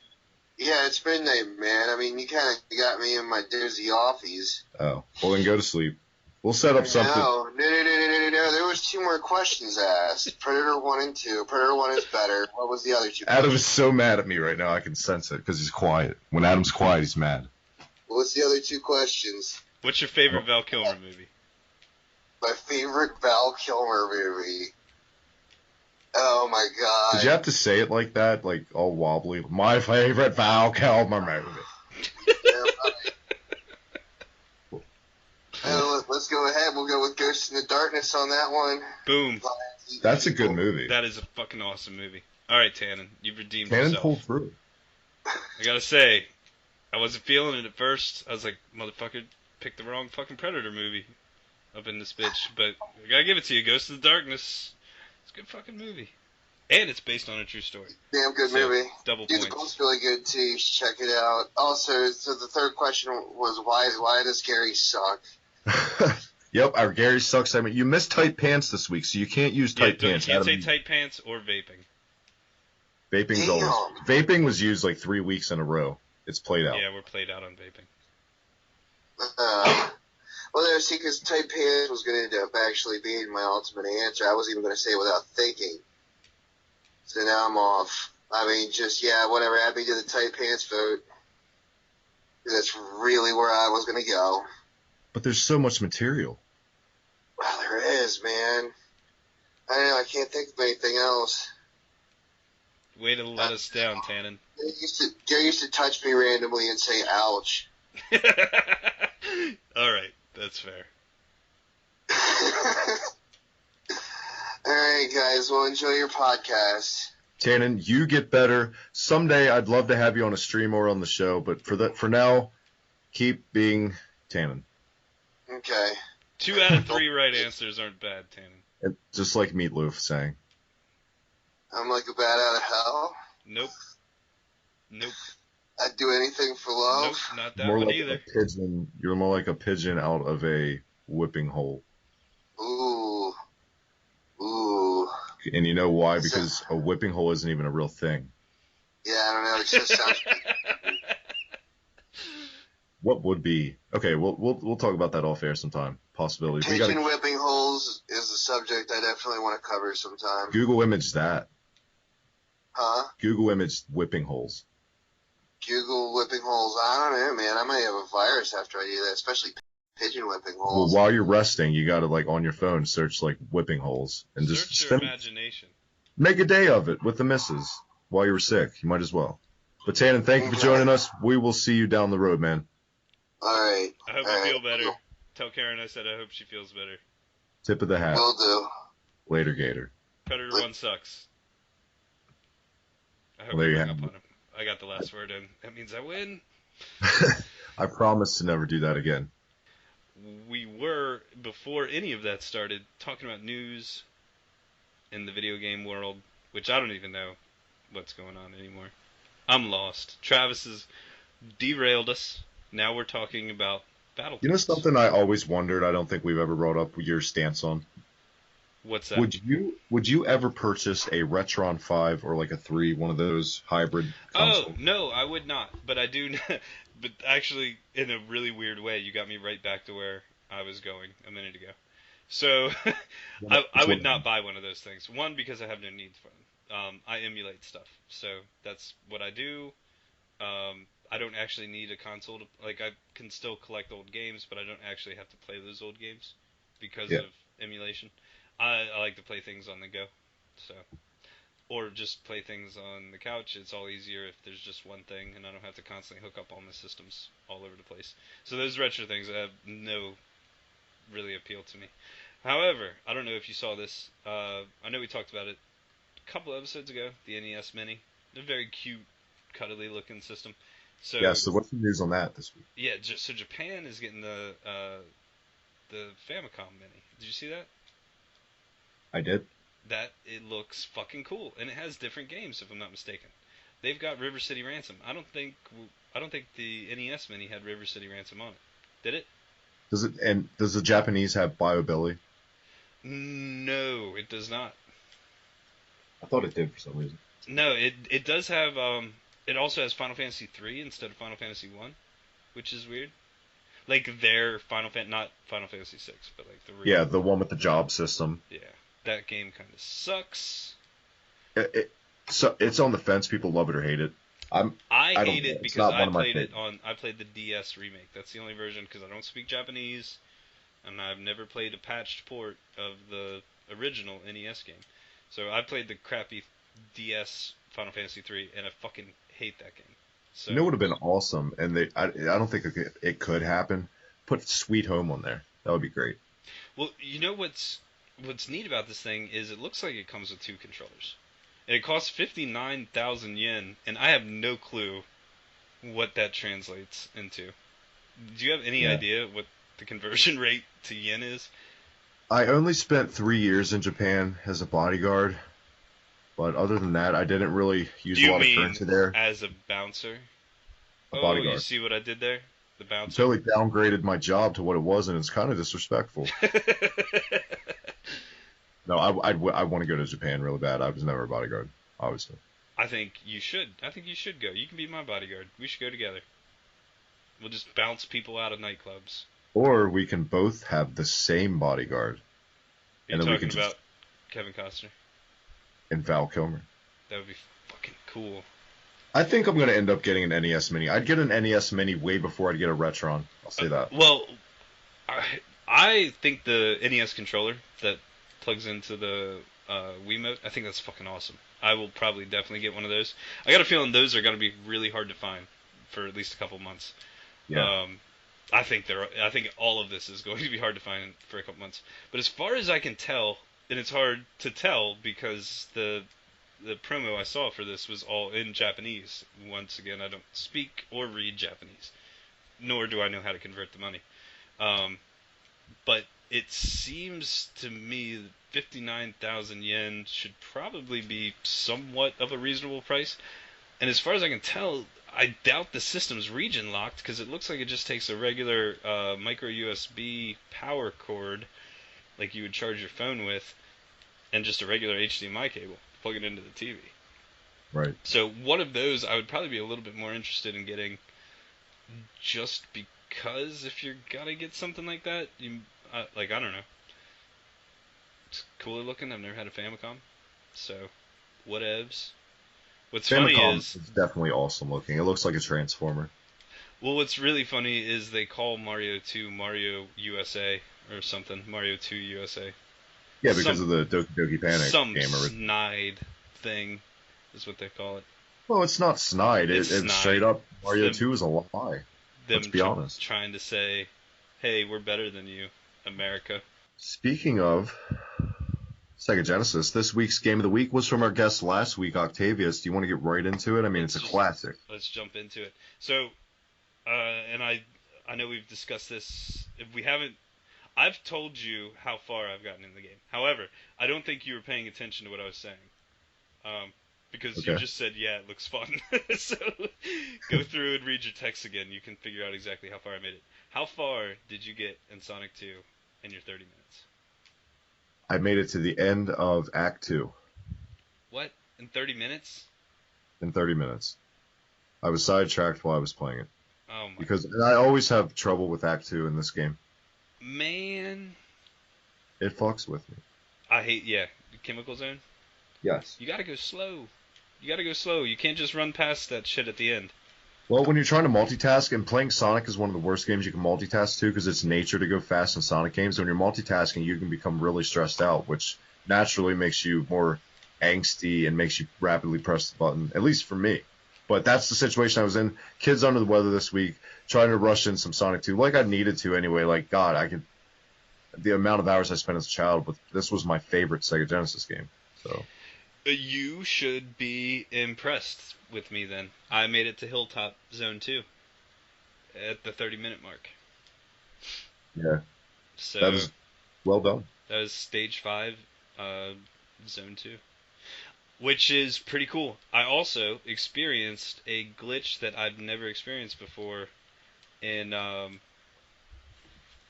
[SPEAKER 3] Yeah, it's midnight, man. I mean, you kind of got me in my doozy offies.
[SPEAKER 1] Oh, well then go to sleep. We'll set up something.
[SPEAKER 3] No. There was 2 more questions asked. Predator 1 and 2. Predator 1 is better. What was the other 2
[SPEAKER 1] Adam
[SPEAKER 3] questions?
[SPEAKER 1] is so mad at me right now. I can sense it because he's quiet. When Adam's quiet, he's mad.
[SPEAKER 3] What's the other 2 questions?
[SPEAKER 2] What's your favorite Val Kilmer movie?
[SPEAKER 3] My favorite Val Kilmer movie. Oh my god.
[SPEAKER 1] Did you have to say it like that, like all wobbly? My favorite Val Kilmer movie.
[SPEAKER 3] Yeah, right. Let's go ahead. We'll go with Ghost in the Darkness on that one.
[SPEAKER 2] Boom.
[SPEAKER 1] That's a good movie.
[SPEAKER 2] That is a fucking awesome movie. All right, Tannen, you've redeemed
[SPEAKER 1] Tannen
[SPEAKER 2] yourself.
[SPEAKER 1] pulled through.
[SPEAKER 2] I gotta say, I wasn't feeling it at first. I was like, motherfucker, picked the wrong fucking Predator movie up in this bitch. But I gotta give it to you. Ghost of the Darkness. It's a good fucking movie. And it's based on a true story.
[SPEAKER 3] Damn good
[SPEAKER 2] So,
[SPEAKER 3] movie.
[SPEAKER 2] double
[SPEAKER 3] Dude, the
[SPEAKER 2] points.
[SPEAKER 3] book's really good too. You should check it out. Also, so the third question was why does Gary suck?
[SPEAKER 1] Yep, our Gary sucks segment. You missed tight pants this week, so you can't use tight
[SPEAKER 2] You
[SPEAKER 1] pants.
[SPEAKER 2] can't say
[SPEAKER 1] Adam,
[SPEAKER 2] tight pants or vaping.
[SPEAKER 1] Vaping's
[SPEAKER 3] Damn.
[SPEAKER 1] always. Vaping was used like 3 weeks in a row. It's played out.
[SPEAKER 2] Yeah, we're played out on vaping.
[SPEAKER 3] Well, no, see, because tight pants was going to end up actually being my ultimate answer. I wasn't even going to say it without thinking. So now I'm off. I mean, whatever. Add me to the tight pants vote. That's really where I was going to go.
[SPEAKER 1] But there's so much material.
[SPEAKER 3] Well, there is, man. I don't know. I can't think of anything else.
[SPEAKER 2] Way to let us down, Tannen.
[SPEAKER 3] Gary used to touch me randomly and say, ouch.
[SPEAKER 2] All right, that's fair.
[SPEAKER 3] All right, guys. Well, enjoy your podcast.
[SPEAKER 1] Tannen, you get better. Someday I'd love to have you on a stream or on the show, but for now, keep being Tannen.
[SPEAKER 3] Okay.
[SPEAKER 2] 2 out of 3 right answers aren't bad, Tannen.
[SPEAKER 1] Just like Meatloaf saying.
[SPEAKER 3] I'm like a bat out of hell.
[SPEAKER 2] Nope.
[SPEAKER 3] I'd do anything for love.
[SPEAKER 2] Nope, not that
[SPEAKER 1] More
[SPEAKER 2] one
[SPEAKER 1] like
[SPEAKER 2] either.
[SPEAKER 1] a pigeon. You're more like a pigeon out of a whipping hole.
[SPEAKER 3] Ooh.
[SPEAKER 1] And you know why? Because a whipping hole isn't even a real thing.
[SPEAKER 3] Yeah, I don't know. It just sounds.
[SPEAKER 1] What would be? Okay, we'll talk about that off air sometime. Possibility.
[SPEAKER 3] Pigeon whipping holes is the subject I definitely want to cover sometime.
[SPEAKER 1] Google image that.
[SPEAKER 3] Huh?
[SPEAKER 1] Google image whipping holes.
[SPEAKER 3] Google whipping holes. I don't know, man. I might have a virus after I do that, especially pigeon whipping
[SPEAKER 1] Well,
[SPEAKER 3] holes.
[SPEAKER 1] while you're resting, you gotta like on your phone search like whipping holes and just
[SPEAKER 2] Search your imagination.
[SPEAKER 1] make a day of it with the missus while you were sick. You might as well. But Tannen, thank you for joining us. We will see you down the road, man.
[SPEAKER 3] All right.
[SPEAKER 2] I hope you feel better. Tell Karen I said I hope she feels better.
[SPEAKER 1] Tip of the hat.
[SPEAKER 3] Will do.
[SPEAKER 1] Later, Gator.
[SPEAKER 2] Predator 1 sucks. I hope
[SPEAKER 1] Well, there
[SPEAKER 2] you
[SPEAKER 1] you
[SPEAKER 2] hung
[SPEAKER 1] have
[SPEAKER 2] up
[SPEAKER 1] it.
[SPEAKER 2] on him. I got the last word in. That means I win.
[SPEAKER 1] I promise to never do that again.
[SPEAKER 2] We were, before any of that started, talking about news in the video game world, which I don't even know what's going on anymore. I'm lost. Travis has derailed us. Now we're talking about Battletoads.
[SPEAKER 1] You know something I always wondered, I don't think we've ever brought up your stance on?
[SPEAKER 2] What's that?
[SPEAKER 1] Would you ever purchase a Retron 5 or like a 3, one of those hybrid consoles?
[SPEAKER 2] Oh, no, I would not. But I do. But actually, in a really weird way, you got me right back to where I was going a minute ago. So, I would not buy one of those things. One, because I have no need for them. I emulate stuff. So, that's what I do. I don't actually need a console to, like, I can still collect old games, but I don't actually have to play those old games because of emulation. I like to play things on the go, so, or just play things on the couch. It's all easier if there's just one thing, and I don't have to constantly hook up all my systems all over the place. So those retro things have no really appeal to me. However, I don't know if you saw this. I know we talked about it a couple episodes ago. The NES Mini, a very cute, cuddly looking system. So
[SPEAKER 1] Yeah, so what's the news on that this week?
[SPEAKER 2] yeah, so Japan is getting the Famicom Mini. Did you see that?
[SPEAKER 1] I did.
[SPEAKER 2] That it looks fucking cool, and it has different games if I'm not mistaken. They've got River City Ransom. I don't think the NES Mini had River City Ransom on it. Did it?
[SPEAKER 1] Does the Japanese have BioBilly?
[SPEAKER 2] No, it does not.
[SPEAKER 1] I thought it did for some reason.
[SPEAKER 2] No, it does have it also has Final Fantasy 3 instead of Final Fantasy 1, which is weird. Like their not Final Fantasy 6, but like the real.
[SPEAKER 1] Yeah, the one with the job system.
[SPEAKER 2] Yeah. That game kind of sucks.
[SPEAKER 1] So it's on the fence. People love it or hate it.
[SPEAKER 2] I hate it because I played the DS remake. That's the only version because I don't speak Japanese, and I've never played a patched port of the original NES game. So I played the crappy DS Final Fantasy 3, and I fucking hate that game. So,
[SPEAKER 1] you know what would have been awesome, and I don't think it could happen. Put Sweet Home on there. That would be great.
[SPEAKER 2] Well, you know what's neat about this thing is it looks like it comes with 2 controllers. And it costs 59,000 yen, and I have no clue what that translates into. Do you have any idea what the conversion rate to yen is?
[SPEAKER 1] I only spent 3 years in Japan as a bodyguard, but other than that, I didn't really use a lot of currency there.
[SPEAKER 2] As a bouncer?
[SPEAKER 1] A bodyguard.
[SPEAKER 2] You see what I did there? The bouncer.
[SPEAKER 1] Totally downgraded my job to what it was, and it's kind of disrespectful. No, I want to go to Japan really bad. I was never a bodyguard, obviously.
[SPEAKER 2] I think you should. Go. You can be my bodyguard. We should go together. We'll just bounce people out of nightclubs.
[SPEAKER 1] Or we can both have the same bodyguard.
[SPEAKER 2] You're talking about Kevin Costner?
[SPEAKER 1] And Val Kilmer.
[SPEAKER 2] That would be fucking cool.
[SPEAKER 1] I think I'm going to end up getting an NES Mini. I'd get an NES Mini way before I'd get a Retron. I'll say that.
[SPEAKER 2] Well, I think the NES controller that plugs into the Wiimote, I think that's fucking awesome. I will probably definitely get one of those. I got a feeling those are going to be really hard to find for at least a couple months.
[SPEAKER 1] Yeah.
[SPEAKER 2] I think all of this is going to be hard to find for a couple months. But as far as I can tell, and it's hard to tell because the promo I saw for this was all in Japanese. Once again, I don't speak or read Japanese, nor do I know how to convert the money. But it seems to me that 59,000 yen should probably be somewhat of a reasonable price. And as far as I can tell, I doubt the system's region locked because it looks like it just takes a regular micro USB power cord, like you would charge your phone with, and just a regular HDMI cable. Plug it into the TV.
[SPEAKER 1] Right.
[SPEAKER 2] So one of those I would probably be a little bit more interested in getting, just because if you're gonna get something like that, I don't know. cooler looking. I've never had a Famicom, so whatevs. What's funny
[SPEAKER 1] Famicom
[SPEAKER 2] is,
[SPEAKER 1] is definitely awesome looking. It looks like a Transformer.
[SPEAKER 2] well, what's really funny is they call Mario 2 Mario USA or something. Mario 2 USA.
[SPEAKER 1] Yeah, because of the Doki Doki Panic
[SPEAKER 2] Some
[SPEAKER 1] game.
[SPEAKER 2] snide thing is what they call it.
[SPEAKER 1] Well, it's not snide.
[SPEAKER 2] It's
[SPEAKER 1] It's
[SPEAKER 2] snide.
[SPEAKER 1] straight up Mario
[SPEAKER 2] them-
[SPEAKER 1] 2 is a lie. Let's be honest.
[SPEAKER 2] Trying to say, hey, we're better than you, America.
[SPEAKER 1] Speaking of Sega Genesis, this week's Game of the Week was from our guest last week, Octavius. Do you want to get right into it? I mean, it's a classic.
[SPEAKER 2] Let's jump into it. So, and I know we've discussed this. If we haven't, I've told you how far I've gotten in the game. However, I don't think you were paying attention to what I was saying. Because you just said, yeah, it looks fun. So go through and read your text again. You can figure out exactly how far I made it. How far did you get in Sonic 2 in your 30 minutes?
[SPEAKER 1] I made it to the end of Act 2.
[SPEAKER 2] What? In 30 minutes?
[SPEAKER 1] In 30 minutes. I was sidetracked while I was playing it.
[SPEAKER 2] Oh my.
[SPEAKER 1] Because I always have trouble with Act 2 in this game.
[SPEAKER 2] Man.
[SPEAKER 1] It fucks with me.
[SPEAKER 2] I hate, the Chemical Zone.
[SPEAKER 1] Yes.
[SPEAKER 2] You gotta go slow. You can't just run past that shit at the end.
[SPEAKER 1] Well, when you're trying to multitask, and playing Sonic is one of the worst games you can multitask to because it's nature to go fast in Sonic games. When you're multitasking, you can become really stressed out, which naturally makes you more angsty and makes you rapidly press the button, at least for me. But that's the situation I was in. Kids under the weather this week, trying to rush in some Sonic 2, like I needed to anyway. Like, God, the amount of hours I spent as a child, but this was my favorite Sega Genesis game. So
[SPEAKER 2] you should be impressed with me then. I made it to Hilltop Zone 2 at the 30-minute mark.
[SPEAKER 1] Yeah.
[SPEAKER 2] So
[SPEAKER 1] that was well done.
[SPEAKER 2] That was Stage 5, Zone 2. Which is pretty cool. I also experienced a glitch that I've never experienced before in, oh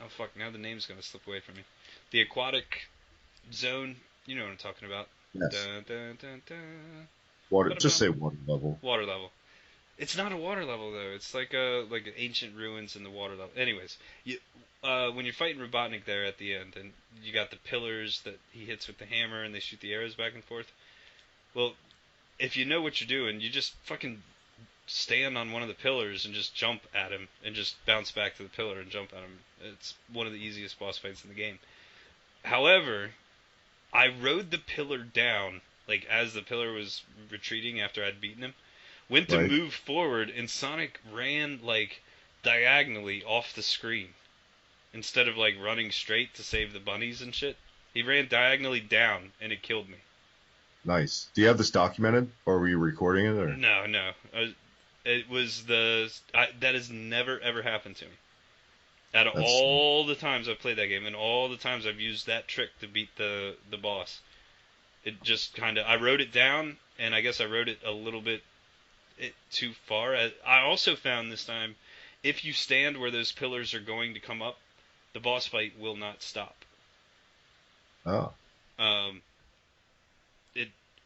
[SPEAKER 2] fuck, now the name's gonna slip away from me. The Aquatic Zone, you know what I'm talking about.
[SPEAKER 1] Yes.
[SPEAKER 2] Dun, dun, dun, dun.
[SPEAKER 1] Water. Just say water level.
[SPEAKER 2] Water level. It's not a water level though. It's like ancient ruins in the water level. Anyways, when you're fighting Robotnik there at the end, and you got the pillars that he hits with the hammer, and they shoot the arrows back and forth. Well, if you know what you're doing, you just fucking stand on one of the pillars and just jump at him, and just bounce back to the pillar and jump at him. It's one of the easiest boss fights in the game. However, I rode the pillar down, like as the pillar was retreating after I'd beaten him, went to move forward, and Sonic ran like diagonally off the screen instead of like running straight to save the bunnies and shit. He ran diagonally down, and it killed me.
[SPEAKER 1] Nice. Do you have this documented, or were you recording it? Or?
[SPEAKER 2] No. It was that has never ever happened to me. Out of all the times I've played that game, and all the times I've used that trick to beat the boss, it just kind of, I wrote it down, and I guess I wrote it a little bit too far. I also found this time, if you stand where those pillars are going to come up, the boss fight will not stop.
[SPEAKER 1] Oh.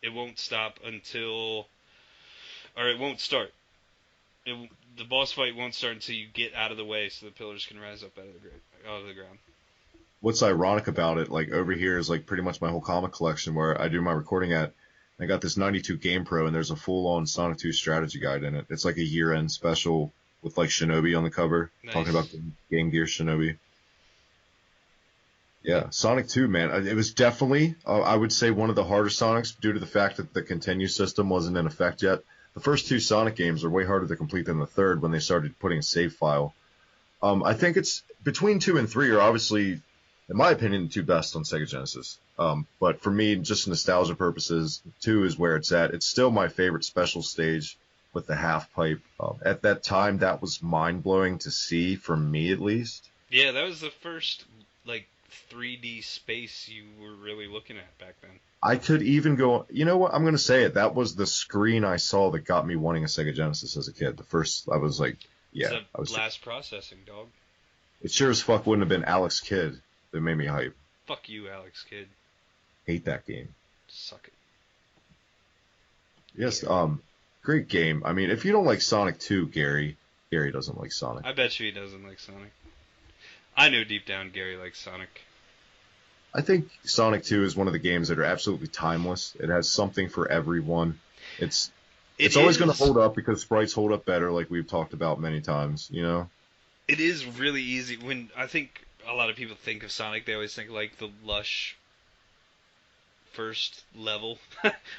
[SPEAKER 2] It won't stop until, or it won't start. The boss fight won't start until you get out of the way, so the pillars can rise up out of the ground.
[SPEAKER 1] What's ironic about it, like over here is like pretty much my whole comic collection where I do my recording at. I got this 92 Game Pro, and there's a full-on Sonic 2 strategy guide in it. It's like a year-end special with like Shinobi on the cover, talking about Game Gear Shinobi. Yeah, Sonic 2, man. It was definitely, I would say, one of the harder Sonics due to the fact that the continue system wasn't in effect yet. The first two Sonic games are way harder to complete than the third when they started putting a save file. I think it's between 2 and 3 are obviously, in my opinion, the two best on Sega Genesis. But for me, just nostalgia purposes, 2 is where it's at. It's still my favorite special stage with the half pipe. At that time, that was mind-blowing to see, for me at least.
[SPEAKER 2] Yeah, that was the first, like, 3D space you were really looking at back then.
[SPEAKER 1] I could even go, you know what, I'm going to say it. That was the screen I saw that got me wanting a Sega Genesis as a kid. The first, I was like, yeah.
[SPEAKER 2] I was blast processing, dog.
[SPEAKER 1] It sure as fuck wouldn't have been Alex Kidd that made me hype.
[SPEAKER 2] Fuck you, Alex Kidd.
[SPEAKER 1] Hate that game.
[SPEAKER 2] Suck it.
[SPEAKER 1] Yes, great game. I mean, if you don't like Sonic 2, Gary doesn't like Sonic.
[SPEAKER 2] I bet you he doesn't like Sonic. I know deep down Gary likes Sonic.
[SPEAKER 1] I think Sonic 2 is one of the games that are absolutely timeless. It has something for everyone. It's
[SPEAKER 2] It
[SPEAKER 1] it's always going to
[SPEAKER 2] is.
[SPEAKER 1] hold up because sprites hold up better, like we've talked about many times.
[SPEAKER 2] It is really easy. When I think a lot of people think of Sonic, they always think like the lush first level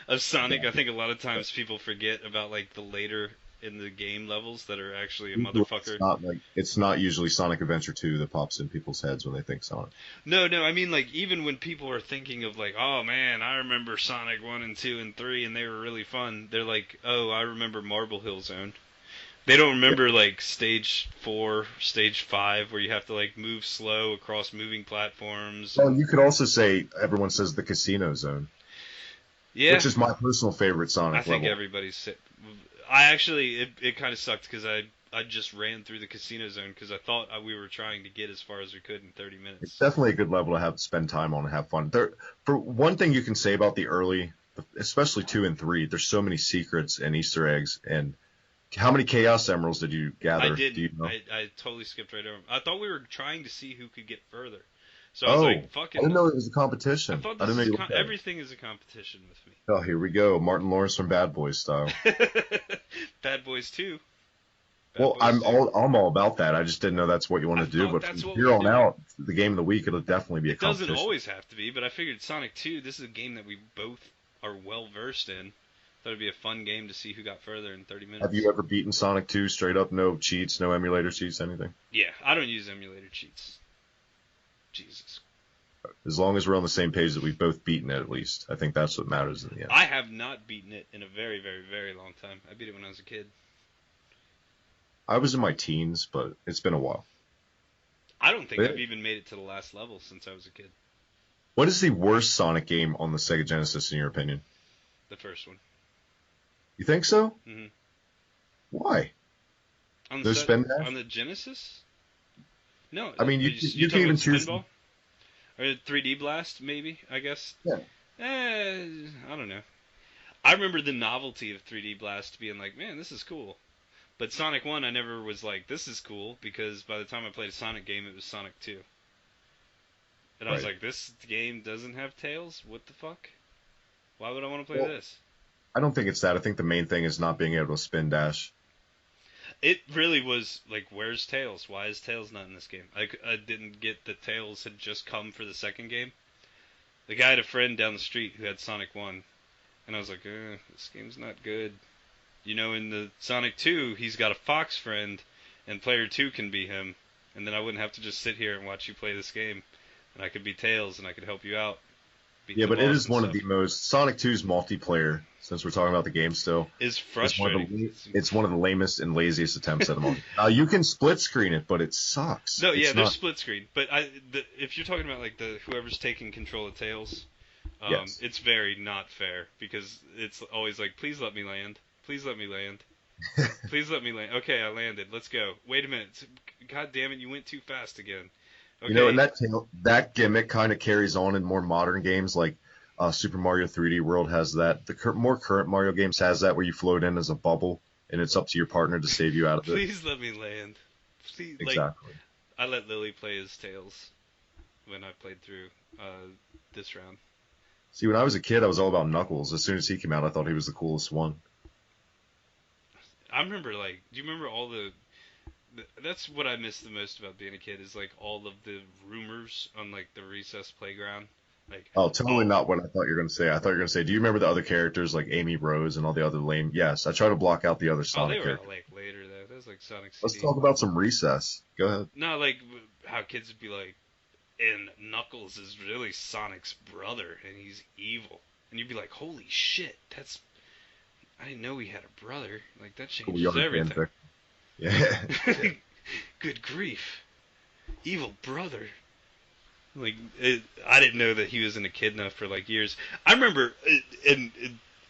[SPEAKER 2] of Sonic. I think a lot of times people forget about like the later in the game levels that are actually a
[SPEAKER 1] Usually It's
[SPEAKER 2] motherfucker.
[SPEAKER 1] not like it's not usually Sonic Adventure 2 that pops in people's heads when they think Sonic.
[SPEAKER 2] No, no, I mean like even when people are thinking of like, oh man, I remember Sonic 1 and 2 and 3 and they were really fun. They're like, oh, I remember Marble Hill Zone. They don't remember like stage 4, stage 5 where you have to like move slow across moving platforms
[SPEAKER 1] Well,
[SPEAKER 2] and
[SPEAKER 1] you could also say everyone says the Casino Zone,
[SPEAKER 2] yeah,
[SPEAKER 1] which is my personal favorite
[SPEAKER 2] I
[SPEAKER 1] Sonic
[SPEAKER 2] think
[SPEAKER 1] level.
[SPEAKER 2] everybody's. I actually, it kind of sucked because I just ran through the casino zone because I thought we were trying to get as far as we could in 30
[SPEAKER 1] It's
[SPEAKER 2] minutes.
[SPEAKER 1] definitely a good level to have spend time on and have fun. For one thing, you can say about the early, especially 2 and 3, there's so many secrets and Easter eggs. And how many Chaos Emeralds did you
[SPEAKER 2] I
[SPEAKER 1] gather? Do
[SPEAKER 2] didn't.
[SPEAKER 1] you know?
[SPEAKER 2] I totally skipped right over 'em. I thought we were trying to see who could get further. So I was
[SPEAKER 1] Oh,
[SPEAKER 2] like,
[SPEAKER 1] I didn't
[SPEAKER 2] fucking.
[SPEAKER 1] know it was a
[SPEAKER 2] I
[SPEAKER 1] competition.
[SPEAKER 2] thought
[SPEAKER 1] I
[SPEAKER 2] this
[SPEAKER 1] didn't know
[SPEAKER 2] is
[SPEAKER 1] you looked at it.
[SPEAKER 2] everything is a competition with
[SPEAKER 1] Oh, here we go, Martin Lawrence from Bad Boys style.
[SPEAKER 2] me. Bad Boys 2. Bad
[SPEAKER 1] Well,
[SPEAKER 2] Boys 2.
[SPEAKER 1] I'm all about that. I just didn't know that's what you want
[SPEAKER 2] I
[SPEAKER 1] to do.
[SPEAKER 2] thought
[SPEAKER 1] But
[SPEAKER 2] that's
[SPEAKER 1] from
[SPEAKER 2] what we
[SPEAKER 1] here
[SPEAKER 2] were
[SPEAKER 1] on
[SPEAKER 2] doing.
[SPEAKER 1] out, the game of the week, it'll definitely be a
[SPEAKER 2] It doesn't
[SPEAKER 1] competition.
[SPEAKER 2] always have to be, but I figured Sonic 2, this is a game that we both are well versed in. Thought it'd be a fun game to see who got further in 30
[SPEAKER 1] Have
[SPEAKER 2] minutes.
[SPEAKER 1] you ever beaten Sonic 2 straight up? No cheats, no emulator cheats, anything?
[SPEAKER 2] Yeah, I don't use emulator cheats. Jesus.
[SPEAKER 1] As long as we're on the same page that we've both beaten it, at least. I think that's what matters in the end.
[SPEAKER 2] I have not beaten it in a very, very, very long time. I beat it when I was a kid.
[SPEAKER 1] I was in my teens, but it's been a while.
[SPEAKER 2] I don't think
[SPEAKER 1] But
[SPEAKER 2] I've even made it to the last level since I was a kid.
[SPEAKER 1] what is the worst Sonic game on the Sega Genesis, in your opinion?
[SPEAKER 2] The first one.
[SPEAKER 1] You think so?
[SPEAKER 2] hmm
[SPEAKER 1] Why?
[SPEAKER 2] On
[SPEAKER 1] No
[SPEAKER 2] the
[SPEAKER 1] spin dash?
[SPEAKER 2] on the Genesis? No.
[SPEAKER 1] I mean, you
[SPEAKER 2] you
[SPEAKER 1] can
[SPEAKER 2] talking
[SPEAKER 1] even
[SPEAKER 2] about
[SPEAKER 1] choose.
[SPEAKER 2] Spinball? Or 3D Blast, maybe, I guess?
[SPEAKER 1] Yeah.
[SPEAKER 2] I don't know. I remember the novelty of 3D Blast being like, man, this is cool. But Sonic 1, I never was like, this is cool, because by the time I played a Sonic game, it was Sonic 2. And I was
[SPEAKER 1] Right.
[SPEAKER 2] like, this game doesn't have Tails? What the fuck? Why would I want to play
[SPEAKER 1] Well,
[SPEAKER 2] this?
[SPEAKER 1] I don't think it's that. I think the main thing is not being able to spin dash.
[SPEAKER 2] It really was like, where's Tails? Why is Tails not in this game? I didn't get that Tails had just come for the second game. The guy had a friend down the street who had Sonic 1, and I was like, this game's not good. You know, in the Sonic 2, he's got a Fox friend, and player 2 can be him, and then I wouldn't have to just sit here and watch you play this game, and I could be Tails, and I could help you out. Beat
[SPEAKER 1] Yeah,
[SPEAKER 2] the
[SPEAKER 1] but it
[SPEAKER 2] boss
[SPEAKER 1] is
[SPEAKER 2] and
[SPEAKER 1] one of
[SPEAKER 2] stuff.
[SPEAKER 1] the most Sonic 2's multiplayer. Since we're talking about the game still,
[SPEAKER 2] It's
[SPEAKER 1] it's one of
[SPEAKER 2] frustrating.
[SPEAKER 1] it's one of the lamest and laziest attempts at a moment. You can split screen it, but it sucks.
[SPEAKER 2] No,
[SPEAKER 1] It's
[SPEAKER 2] yeah, there's
[SPEAKER 1] not.
[SPEAKER 2] split screen, but if you're talking about like the whoever's taking control of Tails,
[SPEAKER 1] Yes.
[SPEAKER 2] it's very not fair because it's always like, please let me land, please let me land, please let me land. Okay, I landed. Let's go. Wait a minute. God damn it, you went too fast again. Okay.
[SPEAKER 1] And that gimmick kind of carries on in more modern games, like Super Mario 3D World has that. The more current Mario games has that, where you float in as a bubble, and it's up to your partner to save you out of it.
[SPEAKER 2] Please let me land. Please, like,
[SPEAKER 1] Exactly.
[SPEAKER 2] I let Lily play as Tails when I played through this round.
[SPEAKER 1] See, when I was a kid, I was all about Knuckles. As soon as he came out, I thought he was the coolest one.
[SPEAKER 2] I remember, like, do you remember all that's what I miss the most about being a kid is like all of the rumors on like the recess playground. Like,
[SPEAKER 1] Oh, totally not what I thought you were going to say. I thought you were going to say, do you remember the other characters like Amy Rose and all the other lame? Yes, I try to block out the other
[SPEAKER 2] oh,
[SPEAKER 1] Sonic
[SPEAKER 2] they were
[SPEAKER 1] characters.
[SPEAKER 2] like later though. That was like Sonic
[SPEAKER 1] Let's
[SPEAKER 2] CD.
[SPEAKER 1] talk about some recess. Go ahead.
[SPEAKER 2] No, like how kids would be like, and Knuckles is really Sonic's brother, and he's evil, and you'd be like, holy shit, I didn't know he had a brother. Like that
[SPEAKER 1] Cool
[SPEAKER 2] changes
[SPEAKER 1] young
[SPEAKER 2] everything.
[SPEAKER 1] fanfic. Yeah.
[SPEAKER 2] Good grief, evil brother. Like I didn't know that he was an echidna for like years. I remember,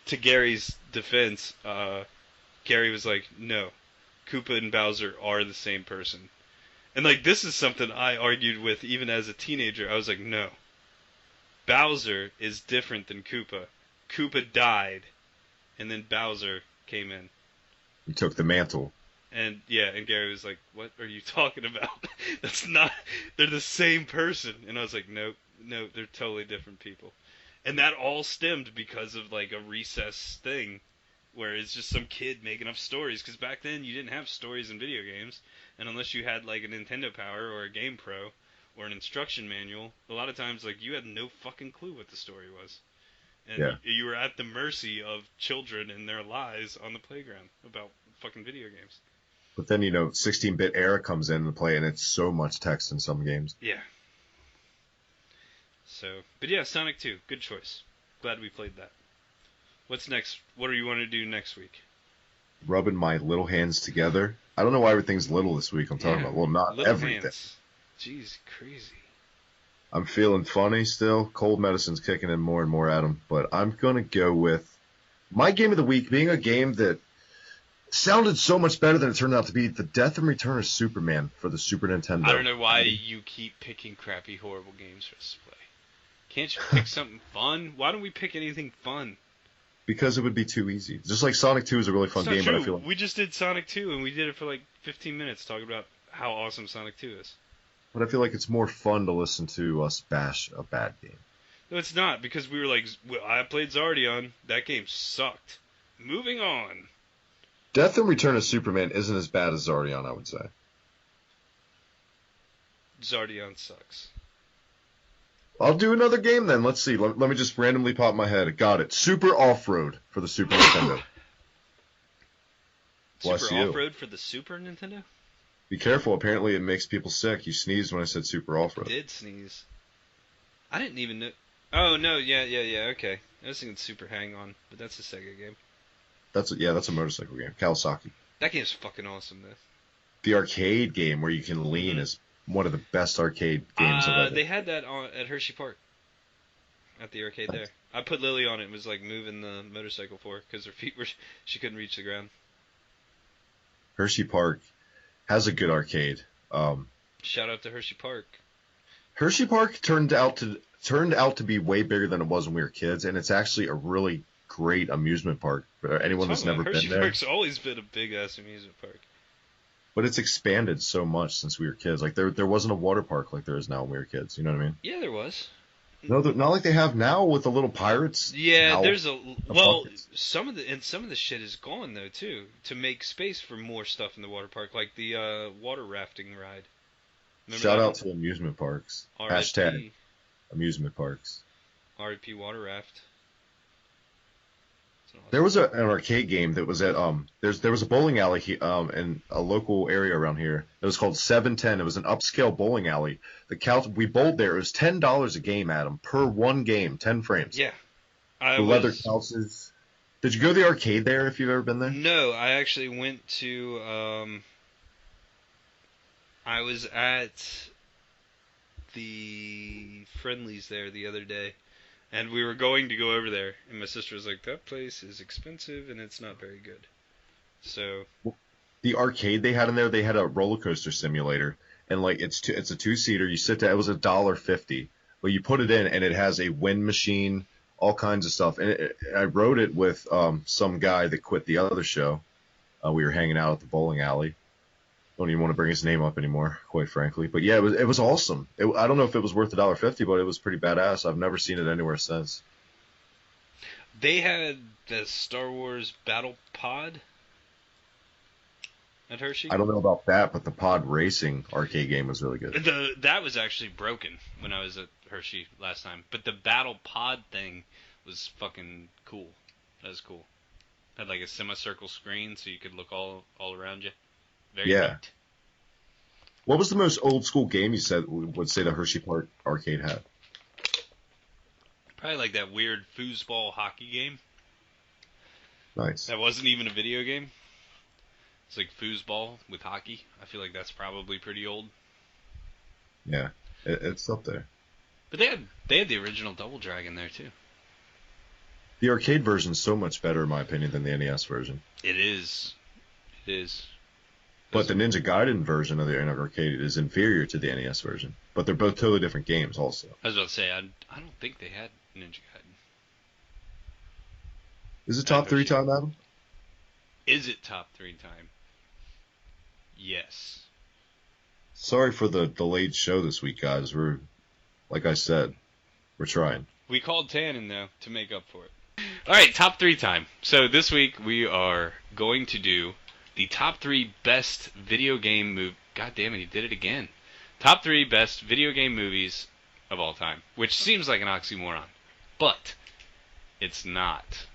[SPEAKER 2] to Gary's defense, Gary was like, "No, Koopa and Bowser are the same person," and like this is something I argued with even as a teenager. I was like, "No, Bowser is different than Koopa. Koopa died, and then Bowser came in."
[SPEAKER 1] He took the mantle.
[SPEAKER 2] And yeah, and Gary was like, "What are you talking about? That's not. They're the same person." And I was like, "Nope, No, they're totally different people. And that all stemmed because of like a recess thing where it's just some kid making up stories, because back then you didn't have stories in video games, and unless you had like a Nintendo Power or a Game Pro or an instruction manual, a lot of times like you had no fucking clue what the story was. And
[SPEAKER 1] Yeah.
[SPEAKER 2] you were at the mercy of children and their lies on the playground about fucking video games.
[SPEAKER 1] But then, 16-bit era comes into play, and it's so much text in some games.
[SPEAKER 2] Yeah. So, but yeah, Sonic 2, good choice. Glad we played that. What's next? What do you want to do next week?
[SPEAKER 1] Rubbing my little hands together. I don't know why everything's little this week. I'm talking about, well, not
[SPEAKER 2] little
[SPEAKER 1] everything.
[SPEAKER 2] Hands. Jeez, crazy.
[SPEAKER 1] I'm feeling funny still. Cold medicine's kicking in more and more at him. But I'm going to go with my game of the week being a game that sounded so much better than it turned out to be, The Death and Return of Superman for the Super Nintendo.
[SPEAKER 2] I don't know why you keep picking crappy, horrible games for us to play. Can't you pick something fun? Why don't we pick anything fun?
[SPEAKER 1] Because it would be too easy. Just like Sonic 2 is a really fun game,
[SPEAKER 2] true.
[SPEAKER 1] but I feel like
[SPEAKER 2] We just did Sonic 2, and we did it for like 15 minutes talking about how awesome Sonic 2 is.
[SPEAKER 1] But I feel like it's more fun to listen to us bash a bad game.
[SPEAKER 2] No, it's not, because we were like, well, I played Zardion. That game sucked. Moving on.
[SPEAKER 1] Death and Return of Superman isn't as bad as Zardion, I would say.
[SPEAKER 2] Zardion sucks.
[SPEAKER 1] I'll do another game then. Let's see. Let me just randomly pop my head. Got it. Super Off-Road for the Super Nintendo. Bless
[SPEAKER 2] Super
[SPEAKER 1] you.
[SPEAKER 2] Off-Road for the Super Nintendo?
[SPEAKER 1] Be careful. Apparently it makes people sick. You sneezed when I said Super Off-Road.
[SPEAKER 2] I did sneeze. I didn't even know. Oh, no, yeah, okay. I was thinking Super Hang-On, but that's a Sega game.
[SPEAKER 1] That's a motorcycle game. Kawasaki.
[SPEAKER 2] That game's fucking awesome, though.
[SPEAKER 1] The arcade game where you can lean is one of the best arcade games I've ever.
[SPEAKER 2] They had that at Hershey Park. At the arcade there. I put Lily on it and was like moving the motorcycle for her because her feet she couldn't reach the ground.
[SPEAKER 1] Hershey Park has a good arcade.
[SPEAKER 2] Shout out to Hershey Park.
[SPEAKER 1] Hershey Park turned out to be way bigger than it was when we were kids, and it's actually a really great amusement park for anyone that's never been there.
[SPEAKER 2] Hershey Park's always been a big ass amusement park.
[SPEAKER 1] But it's expanded so much since we were kids. Like there wasn't a water park like there is now when we were kids. You know what I mean?
[SPEAKER 2] Yeah, there was.
[SPEAKER 1] No, not like they have now with the little pirates.
[SPEAKER 2] Yeah, there's
[SPEAKER 1] buckets.
[SPEAKER 2] some of the shit is gone though too to make space for more stuff in the water park, like the water rafting ride. Remember
[SPEAKER 1] Shout
[SPEAKER 2] that
[SPEAKER 1] out to amusement parks.
[SPEAKER 2] RIP,
[SPEAKER 1] Hashtag amusement parks.
[SPEAKER 2] RIP water raft.
[SPEAKER 1] There was an arcade game that was at there was a bowling alley in a local area around here. It was called 710. It was an upscale bowling alley. We bowled there. It was $10 a game, Adam, per one game, 10 frames.
[SPEAKER 2] Yeah.
[SPEAKER 1] The leather couches. Did you go to the arcade there if you've ever been there?
[SPEAKER 2] No, I actually went to I was at the Friendlies there the other day. And we were going to go over there, and my sister was like, that place is expensive, and it's not very good. So
[SPEAKER 1] the arcade they had in there, they had a roller coaster simulator, and like it's a two-seater. You sit down, it was $1.50, but you put it in, and it has a wind machine, all kinds of stuff. And I rode it with some guy that quit the other show. We were hanging out at the bowling alley. Don't even want to bring his name up anymore, quite frankly. But yeah, it was awesome. I don't know if it was worth $1.50, but it was pretty badass. I've never seen it anywhere since.
[SPEAKER 2] They had the Star Wars Battle Pod at Hershey.
[SPEAKER 1] I don't know about that, but the pod racing arcade game was really good.
[SPEAKER 2] That was actually broken when I was at Hershey last time. But the Battle Pod thing was fucking cool. That was cool. Had like a semicircle screen so you could look all around you. Very neat.
[SPEAKER 1] What was the most old school game you would say the Hershey Park arcade had?
[SPEAKER 2] Probably like that weird foosball hockey game.
[SPEAKER 1] Nice.
[SPEAKER 2] That wasn't even a video game. It's like foosball with hockey. I feel like that's probably pretty old.
[SPEAKER 1] Yeah, it's up there.
[SPEAKER 2] But they had the original Double Dragon there too.
[SPEAKER 1] The arcade version is so much better, in my opinion, than the NES version.
[SPEAKER 2] It is. It is.
[SPEAKER 1] But the Ninja Gaiden version of the arcade is inferior to the NES version. But they're both totally different games also.
[SPEAKER 2] I was about to say, I don't think they had Ninja Gaiden.
[SPEAKER 1] Is it top 3 time, Adam?
[SPEAKER 2] Is it top 3 time? Yes.
[SPEAKER 1] Sorry for the delayed show this week, guys. We're, like I said, We're trying.
[SPEAKER 2] We called Tannen, though, to make up for it. All right, top 3 time. So this week we are going to do the top 3 best video game movie. God damn it, he did it again. Top 3 best video game movies of all time, which seems like an oxymoron, but it's not.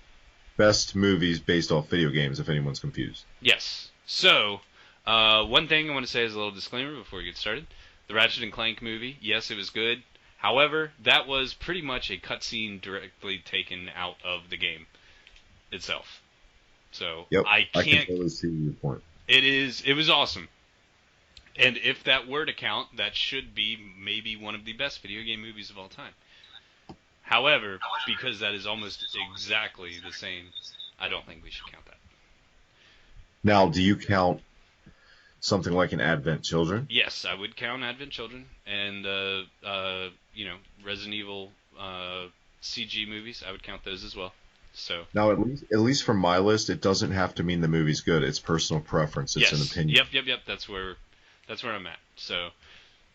[SPEAKER 1] Best movies based off video games, if anyone's confused.
[SPEAKER 2] Yes. So, one thing I want to say as a little disclaimer before we get started. The Ratchet and Clank movie, yes, it was good. However, that was pretty much a cutscene directly taken out of the game itself. So,
[SPEAKER 1] Yep,
[SPEAKER 2] I
[SPEAKER 1] I can
[SPEAKER 2] can't...
[SPEAKER 1] totally see your point.
[SPEAKER 2] It was awesome. And if that were to count, that should be maybe one of the best video game movies of all time. However, because that is almost exactly the same, I don't think we should count that.
[SPEAKER 1] Now, do you count something like an Advent Children?
[SPEAKER 2] Yes, I would count Advent Children and Resident Evil CG movies. I would count those as well. So
[SPEAKER 1] Now, at least from my list, it doesn't have to mean the movie's good. It's personal preference. It's an opinion.
[SPEAKER 2] Yep. That's where I'm at. So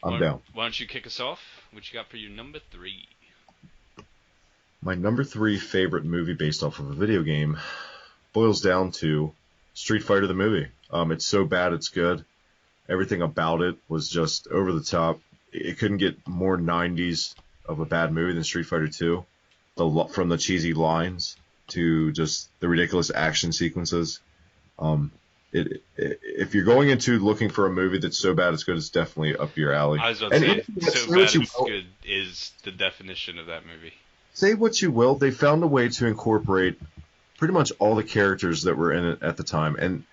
[SPEAKER 1] I'm down.
[SPEAKER 2] Why don't you kick us off? What you got for your number 3?
[SPEAKER 1] My number 3 favorite movie based off of a video game boils down to Street Fighter the movie. It's so bad it's good. Everything about it was just over the top. It couldn't get more 90s of a bad movie than Street Fighter 2. From the cheesy lines to just the ridiculous action sequences. If you're going into looking for a movie that's so bad it's good, it's definitely up your alley.
[SPEAKER 2] I was about to say, so bad it's good is the definition of that movie.
[SPEAKER 1] Say what you will, they found a way to incorporate pretty much all the characters that were in it at the time, and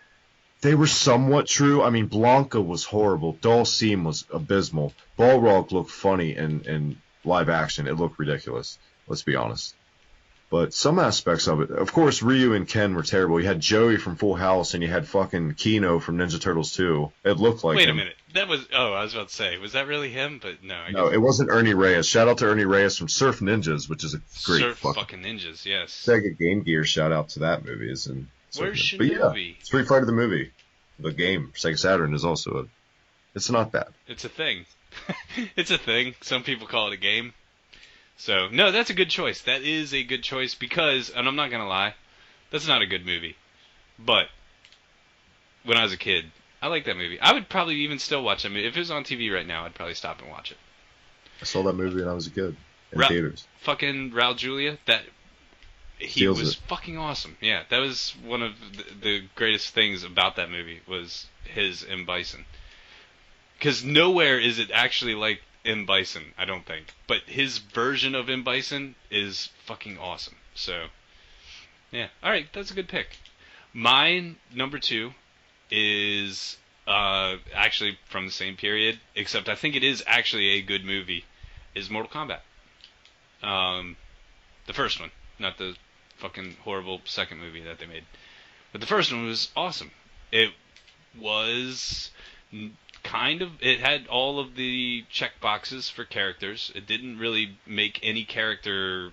[SPEAKER 1] they were somewhat true. I mean, Blanca was horrible. Dhalsim was abysmal. Balrog looked funny in live action. It looked ridiculous. Let's be honest. But some aspects of it, of course, Ryu and Ken were terrible. You had Joey from Full House, and you had fucking Kino from Ninja Turtles 2. It looked like
[SPEAKER 2] Wait
[SPEAKER 1] him.
[SPEAKER 2] a minute. That was... Oh, I was about to say, was that really him? But no.
[SPEAKER 1] No, it wasn't Ernie Reyes. Shout out to Ernie Reyes from Surf Ninjas, which is a great
[SPEAKER 2] Surf fucking Ninjas, yes.
[SPEAKER 1] Sega Game Gear shout out to that movie.
[SPEAKER 2] Where's Shinobi?
[SPEAKER 1] But yeah, Street Fighter the movie. The game, Sega Saturn, is also it's not bad.
[SPEAKER 2] It's a thing. It's a thing. Some people call it a game. So, no, that's a good choice. That is a good choice because, and I'm not going to lie, that's not a good movie. But, when I was a kid, I liked that movie. I would probably even still watch that movie. If it was on TV right now, I'd probably stop and watch it.
[SPEAKER 1] I saw that movie when I was a kid in theaters.
[SPEAKER 2] Fucking Raul Julia, he was fucking awesome. Yeah, that was one of the greatest things about that movie was his M. Bison. Because nowhere is it actually like M. Bison, I don't think. But his version of M. Bison is fucking awesome. So, yeah. Alright, that's a good pick. Mine, number 2, is actually from the same period, except I think it is actually a good movie, is Mortal Kombat. The first one, not the fucking horrible second movie that they made. But the first one was awesome. It was it had all of the check boxes for characters. It didn't really make any character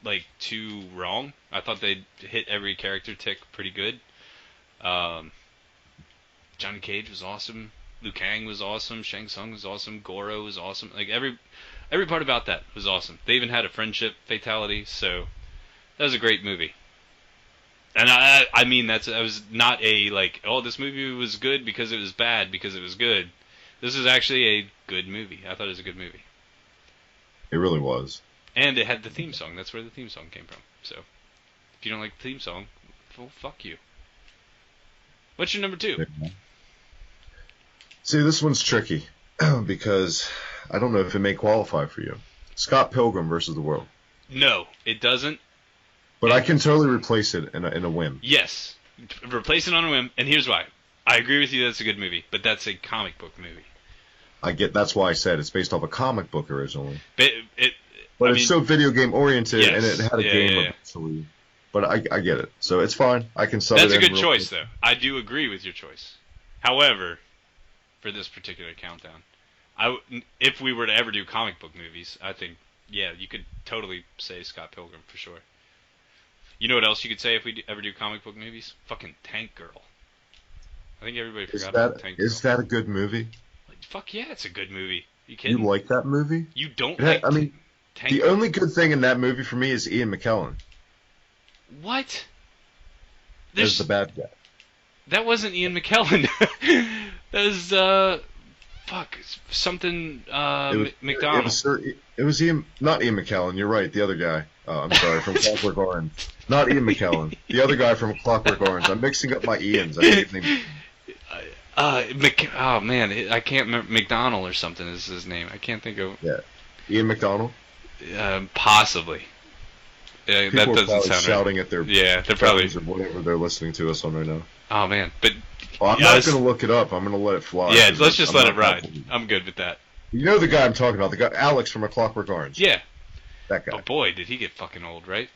[SPEAKER 2] like too wrong. I thought they hit every character tick pretty good. Johnny Cage was awesome. Liu Kang was awesome. Shang Tsung was awesome. Goro was awesome. Like every part about that was awesome. They even had a friendship fatality, so that was a great movie. And I mean, that was not a, like, oh, this movie was good because it was bad because it was good. This was actually a good movie. I thought it was a good movie.
[SPEAKER 1] It really was.
[SPEAKER 2] And it had the theme song. That's where the theme song came from. So, if you don't like the theme song, well, fuck you. What's your number 2?
[SPEAKER 1] See, this one's tricky because I don't know if it may qualify for you. Scott Pilgrim versus the World.
[SPEAKER 2] No, it doesn't.
[SPEAKER 1] But I can totally replace it in a whim.
[SPEAKER 2] Yes. Replace it on a whim, and here's why. I agree with you that's a good movie, but that's a comic book movie.
[SPEAKER 1] That's why I said it's based off a comic book originally.
[SPEAKER 2] But
[SPEAKER 1] it's so video game oriented,
[SPEAKER 2] yes,
[SPEAKER 1] and it had a game eventually. But I get it. So it's fine. I can sub it in.
[SPEAKER 2] That's a good choice, though. I do agree with your choice. However, for this particular countdown, if we were to ever do comic book movies, I think, yeah, you could totally say Scott Pilgrim for sure. You know what else you could say if we ever do comic book movies? Fucking Tank Girl. I think everybody forgot about Tank Girl.
[SPEAKER 1] Is that a good movie?
[SPEAKER 2] Like, fuck yeah, it's a good movie. You kidding?
[SPEAKER 1] You like that movie?
[SPEAKER 2] You don't like...
[SPEAKER 1] I mean, The only good thing in that movie for me is Ian McKellen.
[SPEAKER 2] What?
[SPEAKER 1] There's the bad guy.
[SPEAKER 2] That wasn't Ian McKellen. That was something McDonald.
[SPEAKER 1] It was Ian, not Ian McKellen. You're right. The other guy. I'm sorry, from Clockwork Orange. Not Ian McKellen. The other guy from Clockwork Orange. I'm mixing up my Ians. I hate names.
[SPEAKER 2] Oh man, I can't remember. McDonald or something is his name. I can't think of.
[SPEAKER 1] Yeah, Ian McDonald.
[SPEAKER 2] Possibly. Yeah, that doesn't sound
[SPEAKER 1] shouting
[SPEAKER 2] right.
[SPEAKER 1] at their
[SPEAKER 2] they're probably
[SPEAKER 1] or whatever they're listening to us on right now.
[SPEAKER 2] Oh man, but
[SPEAKER 1] I'm not going to look it up. I'm going to let it fly.
[SPEAKER 2] Yeah, let's just let it ride. I'm good with that.
[SPEAKER 1] You know the guy I'm talking about, the guy Alex from A Clockwork Orange.
[SPEAKER 2] Yeah,
[SPEAKER 1] that guy.
[SPEAKER 2] But boy, did he get fucking old, right?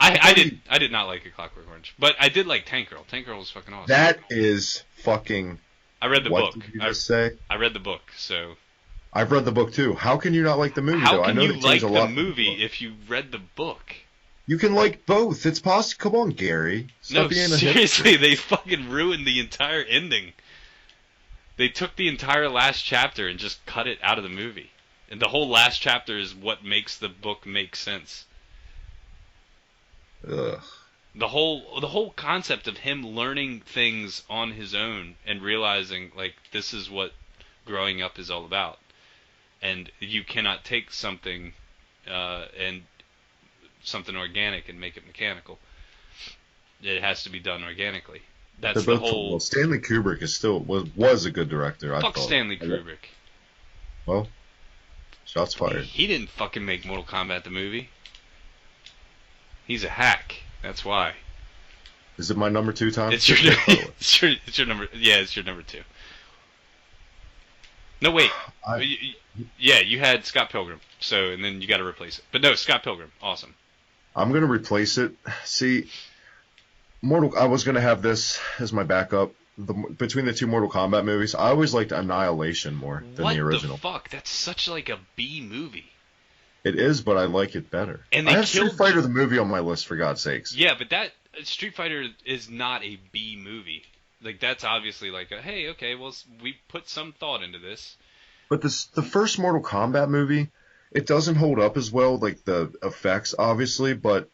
[SPEAKER 2] I did not like A Clockwork Orange, but I did like Tank Girl. Tank Girl was fucking awesome.
[SPEAKER 1] That is fucking.
[SPEAKER 2] I read the book.
[SPEAKER 1] Did you just say?
[SPEAKER 2] I read the book, so.
[SPEAKER 1] I've read the book too. How can you not like the movie?
[SPEAKER 2] How
[SPEAKER 1] though?
[SPEAKER 2] can
[SPEAKER 1] I know
[SPEAKER 2] you like the
[SPEAKER 1] movie
[SPEAKER 2] movie if you read the book?
[SPEAKER 1] You can like both. It's possible. Come on, Gary.
[SPEAKER 2] No, seriously, they fucking ruined the entire ending. They took the entire last chapter and just cut it out of the movie. And the whole last chapter is what makes the book make sense.
[SPEAKER 1] Ugh.
[SPEAKER 2] The whole concept of him learning things on his own and realizing, like, this is what growing up is all about. And you cannot take something and something organic and make it mechanical. It has to be done organically. That's the whole.
[SPEAKER 1] Well, Stanley Kubrick was a good director.
[SPEAKER 2] Fuck Stanley Kubrick.
[SPEAKER 1] Well, shots fired.
[SPEAKER 2] He didn't fucking make Mortal Kombat the movie. He's a hack. That's why.
[SPEAKER 1] Is it my number 2 time?
[SPEAKER 2] It's your number. Yeah, it's your number 2. No, wait. Yeah, you had Scott Pilgrim. So, and then you got to replace it. But no, Scott Pilgrim, awesome.
[SPEAKER 1] I'm gonna replace it. See, I was gonna have this as my backup. Between the 2 Mortal Kombat movies, I always liked Annihilation more than the original.
[SPEAKER 2] What the fuck? That's such like a B movie.
[SPEAKER 1] It is, but I like it better.
[SPEAKER 2] And
[SPEAKER 1] I have Street Fighter the movie on my list, for God's sakes.
[SPEAKER 2] Yeah, but that Street Fighter is not a B movie. Like, that's obviously like hey, okay, well, we put some thought into this.
[SPEAKER 1] But the first Mortal Kombat movie, it doesn't hold up as well, like the effects, obviously, but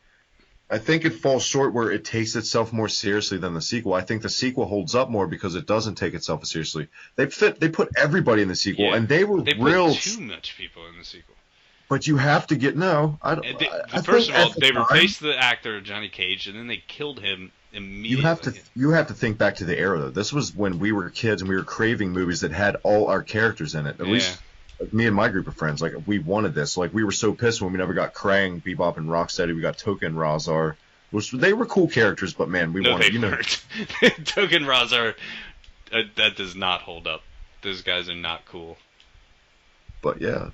[SPEAKER 1] I think it falls short where it takes itself more seriously than the sequel. I think the sequel holds up more because it doesn't take itself seriously. They put everybody in the sequel, and they put
[SPEAKER 2] too much people in the sequel.
[SPEAKER 1] But you have to get
[SPEAKER 2] First of all, they replaced the actor Johnny Cage, and then they killed him immediately.
[SPEAKER 1] You have to think back to the era though. This was when we were kids and we were craving movies that had all our characters in it. At least like me and my group of friends, like we wanted this. Like we were so pissed when we never got Krang, Bebop, and Rocksteady. We got Token, Razar, which they were cool characters, but man, wanted.
[SPEAKER 2] They weren't. Token, Razar, that does not hold up. Those guys are not cool.
[SPEAKER 1] But yeah,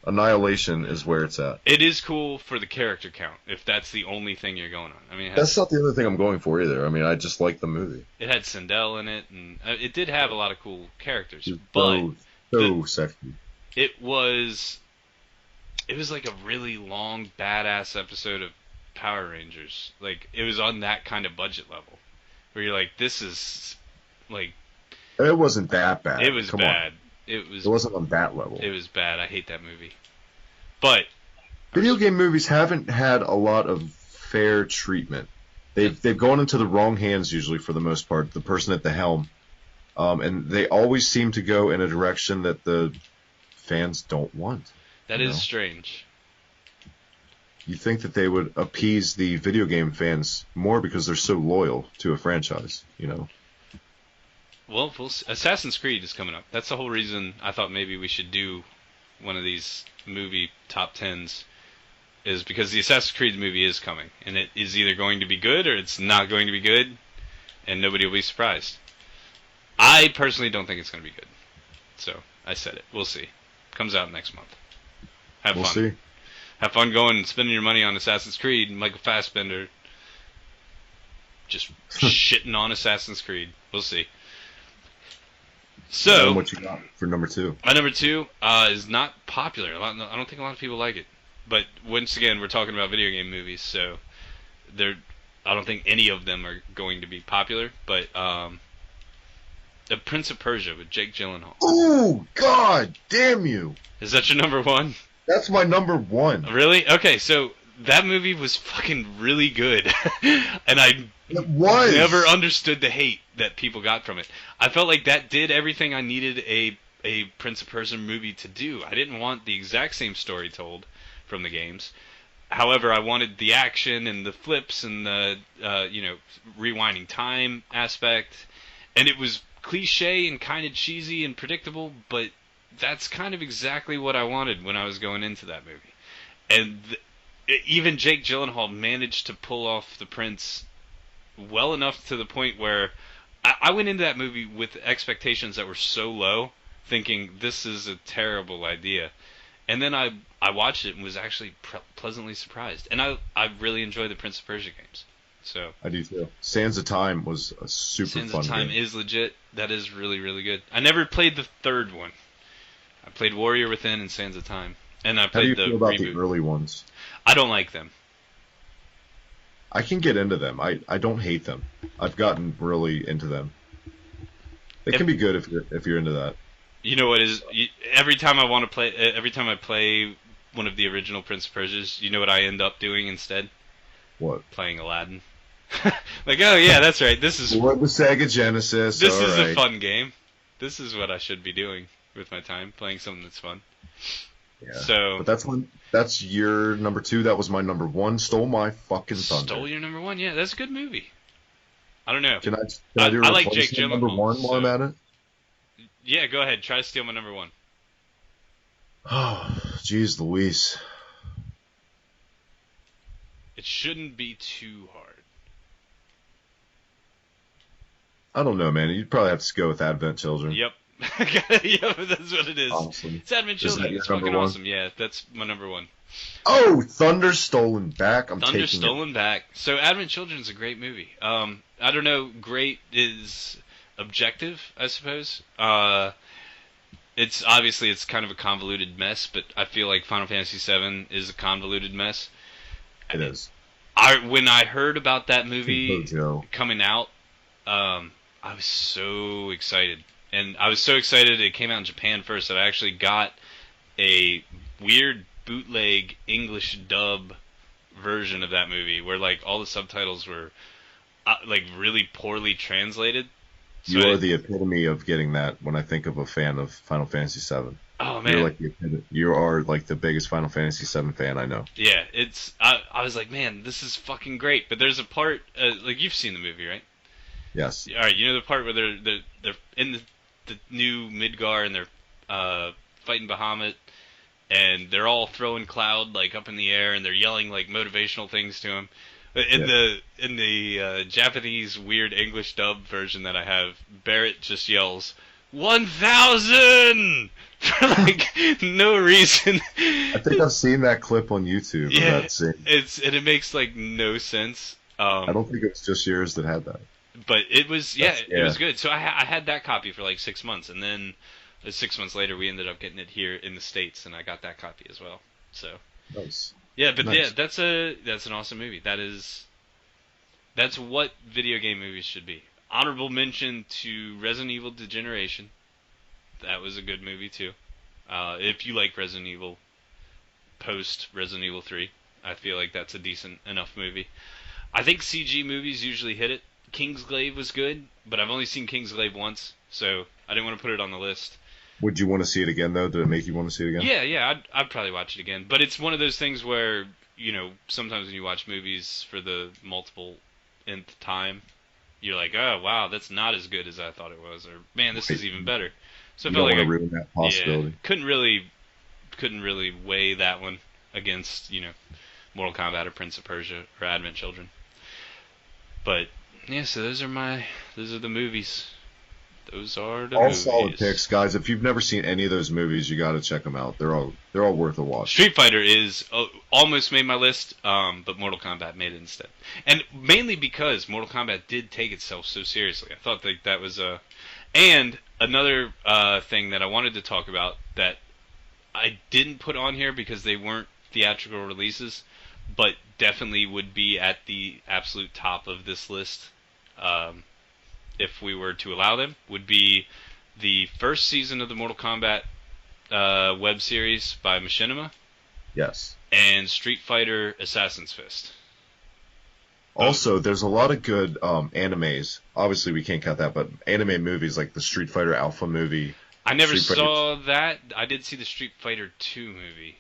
[SPEAKER 1] Annihilation is where it's at.
[SPEAKER 2] It is cool for the character count, if that's the only thing you're going on. I mean,
[SPEAKER 1] that's not the other thing I'm going for either. I mean, I just like the movie.
[SPEAKER 2] It had Sindel in it, and it did have a lot of cool characters. But
[SPEAKER 1] so sexy.
[SPEAKER 2] It was like a really long, badass episode of Power Rangers. Like, it was on that kind of budget level, where you're like, this is like.
[SPEAKER 1] It wasn't that bad.
[SPEAKER 2] It was bad.
[SPEAKER 1] On. It wasn't on that level.
[SPEAKER 2] It was bad. I hate that movie. But
[SPEAKER 1] video game movies haven't had a lot of fair treatment. They've gone into the wrong hands usually for the most part. The person at the helm, and they always seem to go in a direction that the fans don't want.
[SPEAKER 2] That is strange.
[SPEAKER 1] You think that they would appease the video game fans more because they're so loyal to a franchise, you know?
[SPEAKER 2] Well, Assassin's Creed is coming up. That's the whole reason I thought maybe we should do one of these movie top 10s, is because the Assassin's Creed movie is coming, and it is either going to be good or it's not going to be good, and nobody will be surprised. I personally don't think it's going to be good, so I said it. We'll see. Comes out next month. Have fun.
[SPEAKER 1] See.
[SPEAKER 2] Have fun going and spending your money on Assassin's Creed and Michael Fassbender just shitting on Assassin's Creed. We'll see. So,
[SPEAKER 1] what you got for number 2?
[SPEAKER 2] My number 2 is not popular. I don't think a lot of people like it. But once again, we're talking about video game movies, so I don't think any of them are going to be popular. But The Prince of Persia with Jake Gyllenhaal.
[SPEAKER 1] Oh, God damn you!
[SPEAKER 2] Is that your number 1?
[SPEAKER 1] That's my number one.
[SPEAKER 2] Really? Okay, so that movie was fucking really good, and I
[SPEAKER 1] It was.
[SPEAKER 2] never understood the hate that people got from it. I felt like that did everything I needed a Prince of Persia movie to do. I didn't want the exact same story told from the games. However, I wanted the action and the flips and the rewinding time aspect, and it was cliche and kind of cheesy and predictable, but that's kind of exactly what I wanted when I was going into that movie. And even Jake Gyllenhaal managed to pull off the Prince well enough to the point where I went into that movie with expectations that were so low, thinking this is a terrible idea. And then I watched it and was actually pleasantly surprised. And I really enjoy the Prince of Persia games. So
[SPEAKER 1] I do too. Sands of Time was a super
[SPEAKER 2] Sands
[SPEAKER 1] fun
[SPEAKER 2] of Time
[SPEAKER 1] game.
[SPEAKER 2] is legit. That is really, really good. I never played the third one. I played Warrior Within and Sands of Time. And I
[SPEAKER 1] How do you
[SPEAKER 2] played the
[SPEAKER 1] feel about
[SPEAKER 2] reboot.
[SPEAKER 1] the early ones?
[SPEAKER 2] I don't like them.
[SPEAKER 1] I can get into them. I don't hate them. I've gotten really into them. They can be good if you're into that.
[SPEAKER 2] You know what is every time I want to play, every time I play one of the original Prince of Persias, you know what I end up doing instead?
[SPEAKER 1] What?
[SPEAKER 2] Playing Aladdin. Like, oh yeah, that's right. This is
[SPEAKER 1] What was Sega Genesis?
[SPEAKER 2] this
[SPEAKER 1] All
[SPEAKER 2] is
[SPEAKER 1] right.
[SPEAKER 2] a fun game. This is what I should be doing with my time, playing something that's fun.
[SPEAKER 1] Yeah.
[SPEAKER 2] So
[SPEAKER 1] But that's your number two. That was my number one. Stole my fucking thunder.
[SPEAKER 2] stole your number one. Yeah, that's a good movie. I don't know.
[SPEAKER 1] Can I do
[SPEAKER 2] I like Jake
[SPEAKER 1] replacement number
[SPEAKER 2] Gyllenhaal,
[SPEAKER 1] one while I'm
[SPEAKER 2] so-
[SPEAKER 1] at it?
[SPEAKER 2] Yeah, go ahead. Try to steal my number one.
[SPEAKER 1] Oh, jeez, Louise.
[SPEAKER 2] It shouldn't be too hard.
[SPEAKER 1] I don't know, man. You'd probably have to go with Advent Children.
[SPEAKER 2] Yep. Yep, that's what it is.
[SPEAKER 1] Awesome.
[SPEAKER 2] It's Advent
[SPEAKER 1] Is that
[SPEAKER 2] Children.
[SPEAKER 1] your
[SPEAKER 2] It's
[SPEAKER 1] number
[SPEAKER 2] fucking
[SPEAKER 1] one?
[SPEAKER 2] awesome. Yeah, that's my number one.
[SPEAKER 1] Oh, Thunder Stolen Back. I'm
[SPEAKER 2] Thunder
[SPEAKER 1] taking
[SPEAKER 2] Stolen Back. So Advent Children's a great movie. I don't know. Great is objective, I suppose. It's obviously it's kind of a convoluted mess, but I feel like Final Fantasy VII is a convoluted mess.
[SPEAKER 1] it. It is.
[SPEAKER 2] When I heard about that movie
[SPEAKER 1] Joe.
[SPEAKER 2] coming out, I was so excited, and I was so excited it came out in Japan first that I actually got a weird bootleg English dub version of that movie where like all the subtitles were like really poorly translated. So
[SPEAKER 1] You are the epitome of getting that when I think of a fan of Final Fantasy VII.
[SPEAKER 2] oh man,
[SPEAKER 1] You're like the epitome. You are like the biggest Final Fantasy VII fan I know.
[SPEAKER 2] yeah, it's I was like, man, this is fucking great. But there's a part like you've seen the movie, right?
[SPEAKER 1] Yes.
[SPEAKER 2] All right, you know the part where they're in the new Midgar and they're fighting Bahamut, and they're all throwing Cloud like up in the air and they're yelling like motivational things to him. In the Japanese weird English dub version that I have, Barrett just yells 1,000 for like no reason.
[SPEAKER 1] I think I've seen that clip on YouTube
[SPEAKER 2] Yeah,
[SPEAKER 1] of that scene.
[SPEAKER 2] it makes like no sense.
[SPEAKER 1] I don't think it was just yours that had that.
[SPEAKER 2] But it was it
[SPEAKER 1] Yeah.
[SPEAKER 2] was good. So I had that copy for like 6 months, and then 6 months later we ended up getting it here in the States, and I got that copy as well. So
[SPEAKER 1] Nice.
[SPEAKER 2] yeah, but
[SPEAKER 1] Nice.
[SPEAKER 2] yeah, that's an awesome movie. That's what video game movies should be. Honorable mention to Resident Evil Degeneration. That was a good movie too. If you like Resident Evil post Resident Evil 3, I feel like that's a decent enough movie. I think CG movies usually hit it. Kingsglaive was good, but I've only seen Kingsglaive once, so I didn't want to put it on the list.
[SPEAKER 1] Would you want to see it again, though? Did it make you want to see it again?
[SPEAKER 2] Yeah, I'd probably watch it again. But it's one of those things where, you know, sometimes when you watch movies for the multiple nth time, you're like, oh, wow, that's not as good as I thought it was, or man, this is even better. So I
[SPEAKER 1] You
[SPEAKER 2] felt
[SPEAKER 1] don't
[SPEAKER 2] like
[SPEAKER 1] want to ruin that possibility.
[SPEAKER 2] yeah, couldn't really weigh that one against, you know, Mortal Kombat or Prince of Persia or Advent Children. But yeah, so those are the movies. Those are the
[SPEAKER 1] All
[SPEAKER 2] movies.
[SPEAKER 1] solid picks, guys. If you've never seen any of those movies, you got to check them out. They're all worth a watch.
[SPEAKER 2] Street Fighter is almost made my list, but Mortal Kombat made it instead. And mainly because Mortal Kombat did take itself so seriously. I thought that was a... And another thing that I wanted to talk about that I didn't put on here because they weren't theatrical releases, but definitely would be at the absolute top of this list if we were to allow them, would be the first season of the Mortal Kombat web series by Machinima,
[SPEAKER 1] Yes.
[SPEAKER 2] and Street Fighter Assassin's Fist.
[SPEAKER 1] Also, there's a lot of good animes. Obviously, we can't count that, but anime movies like the Street Fighter Alpha movie.
[SPEAKER 2] I never
[SPEAKER 1] Street Fighter-
[SPEAKER 2] saw that. I did see the Street Fighter 2 movie,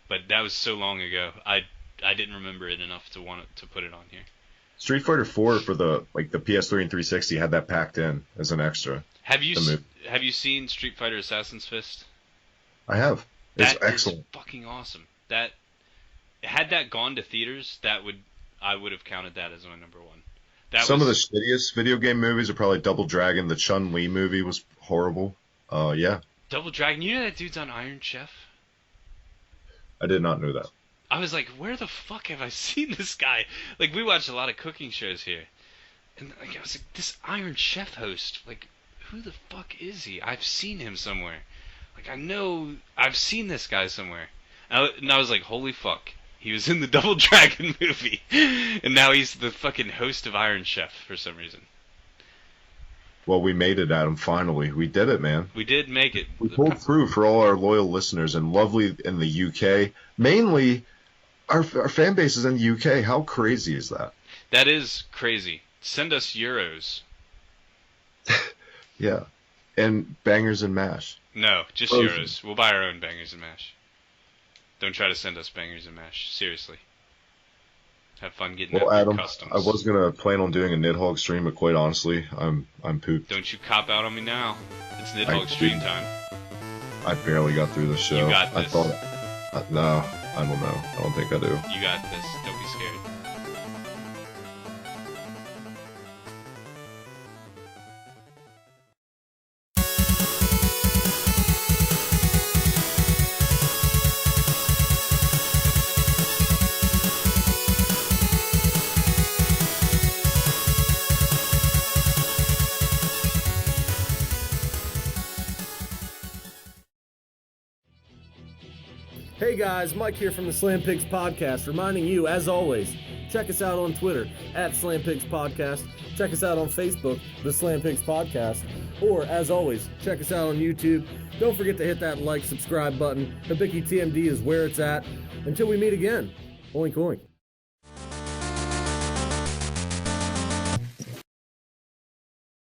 [SPEAKER 2] but that was so long ago. I didn't remember it enough to want to put it on here.
[SPEAKER 1] Street Fighter 4 for the PS3 and 360 had that packed in as an extra.
[SPEAKER 2] Have you seen Street Fighter Assassin's Fist?
[SPEAKER 1] I have. It's
[SPEAKER 2] That
[SPEAKER 1] excellent.
[SPEAKER 2] is fucking awesome. That had that gone to theaters, I would have counted that as my number one.
[SPEAKER 1] Some of the shittiest video game movies are probably Double Dragon. The Chun-Li movie was horrible. Yeah.
[SPEAKER 2] Double Dragon. You know that dude's on Iron Chef?
[SPEAKER 1] I did not know that.
[SPEAKER 2] I was like, where the fuck have I seen this guy? Like, we watch a lot of cooking shows here. And like, I was like, this Iron Chef host, like, who the fuck is he? I've seen him somewhere. Like, I know I've seen this guy somewhere. And I was like, holy fuck. He was in the Double Dragon movie. And now he's the fucking host of Iron Chef for some reason.
[SPEAKER 1] Well, we made it, Adam, finally. We did it, man.
[SPEAKER 2] We did make it.
[SPEAKER 1] We pulled through for all our loyal listeners and lovely in the UK. Mainly, our fan base is in the UK. How crazy is that?
[SPEAKER 2] That is crazy. Send us euros.
[SPEAKER 1] Yeah. And bangers and mash.
[SPEAKER 2] No, just
[SPEAKER 1] Frozen.
[SPEAKER 2] euros. We'll buy our own bangers and mash. Don't try to send us bangers and mash. Seriously. Have fun getting
[SPEAKER 1] Well,
[SPEAKER 2] that
[SPEAKER 1] Adam,
[SPEAKER 2] customs.
[SPEAKER 1] I was gonna plan on doing a Nidhogg stream, but quite honestly, I'm pooped.
[SPEAKER 2] Don't you cop out on me now. It's
[SPEAKER 1] I
[SPEAKER 2] Nidhogg stream
[SPEAKER 1] didn't.
[SPEAKER 2] time.
[SPEAKER 1] I barely got through the show.
[SPEAKER 2] You got
[SPEAKER 1] I
[SPEAKER 2] this.
[SPEAKER 1] thought, no, I don't know. I don't think I do.
[SPEAKER 2] You got this. Don't be scared.
[SPEAKER 4] Hey guys, Mike here from the Slam Pigs Podcast, reminding you, as always, check us out on Twitter, @Slam Pigs Podcast. Check us out on Facebook, The Slam Pigs Podcast. Or, as always, check us out on YouTube. Don't forget to hit that like, subscribe button. Hibiki TMD is where it's at. Until we meet again, oink oink.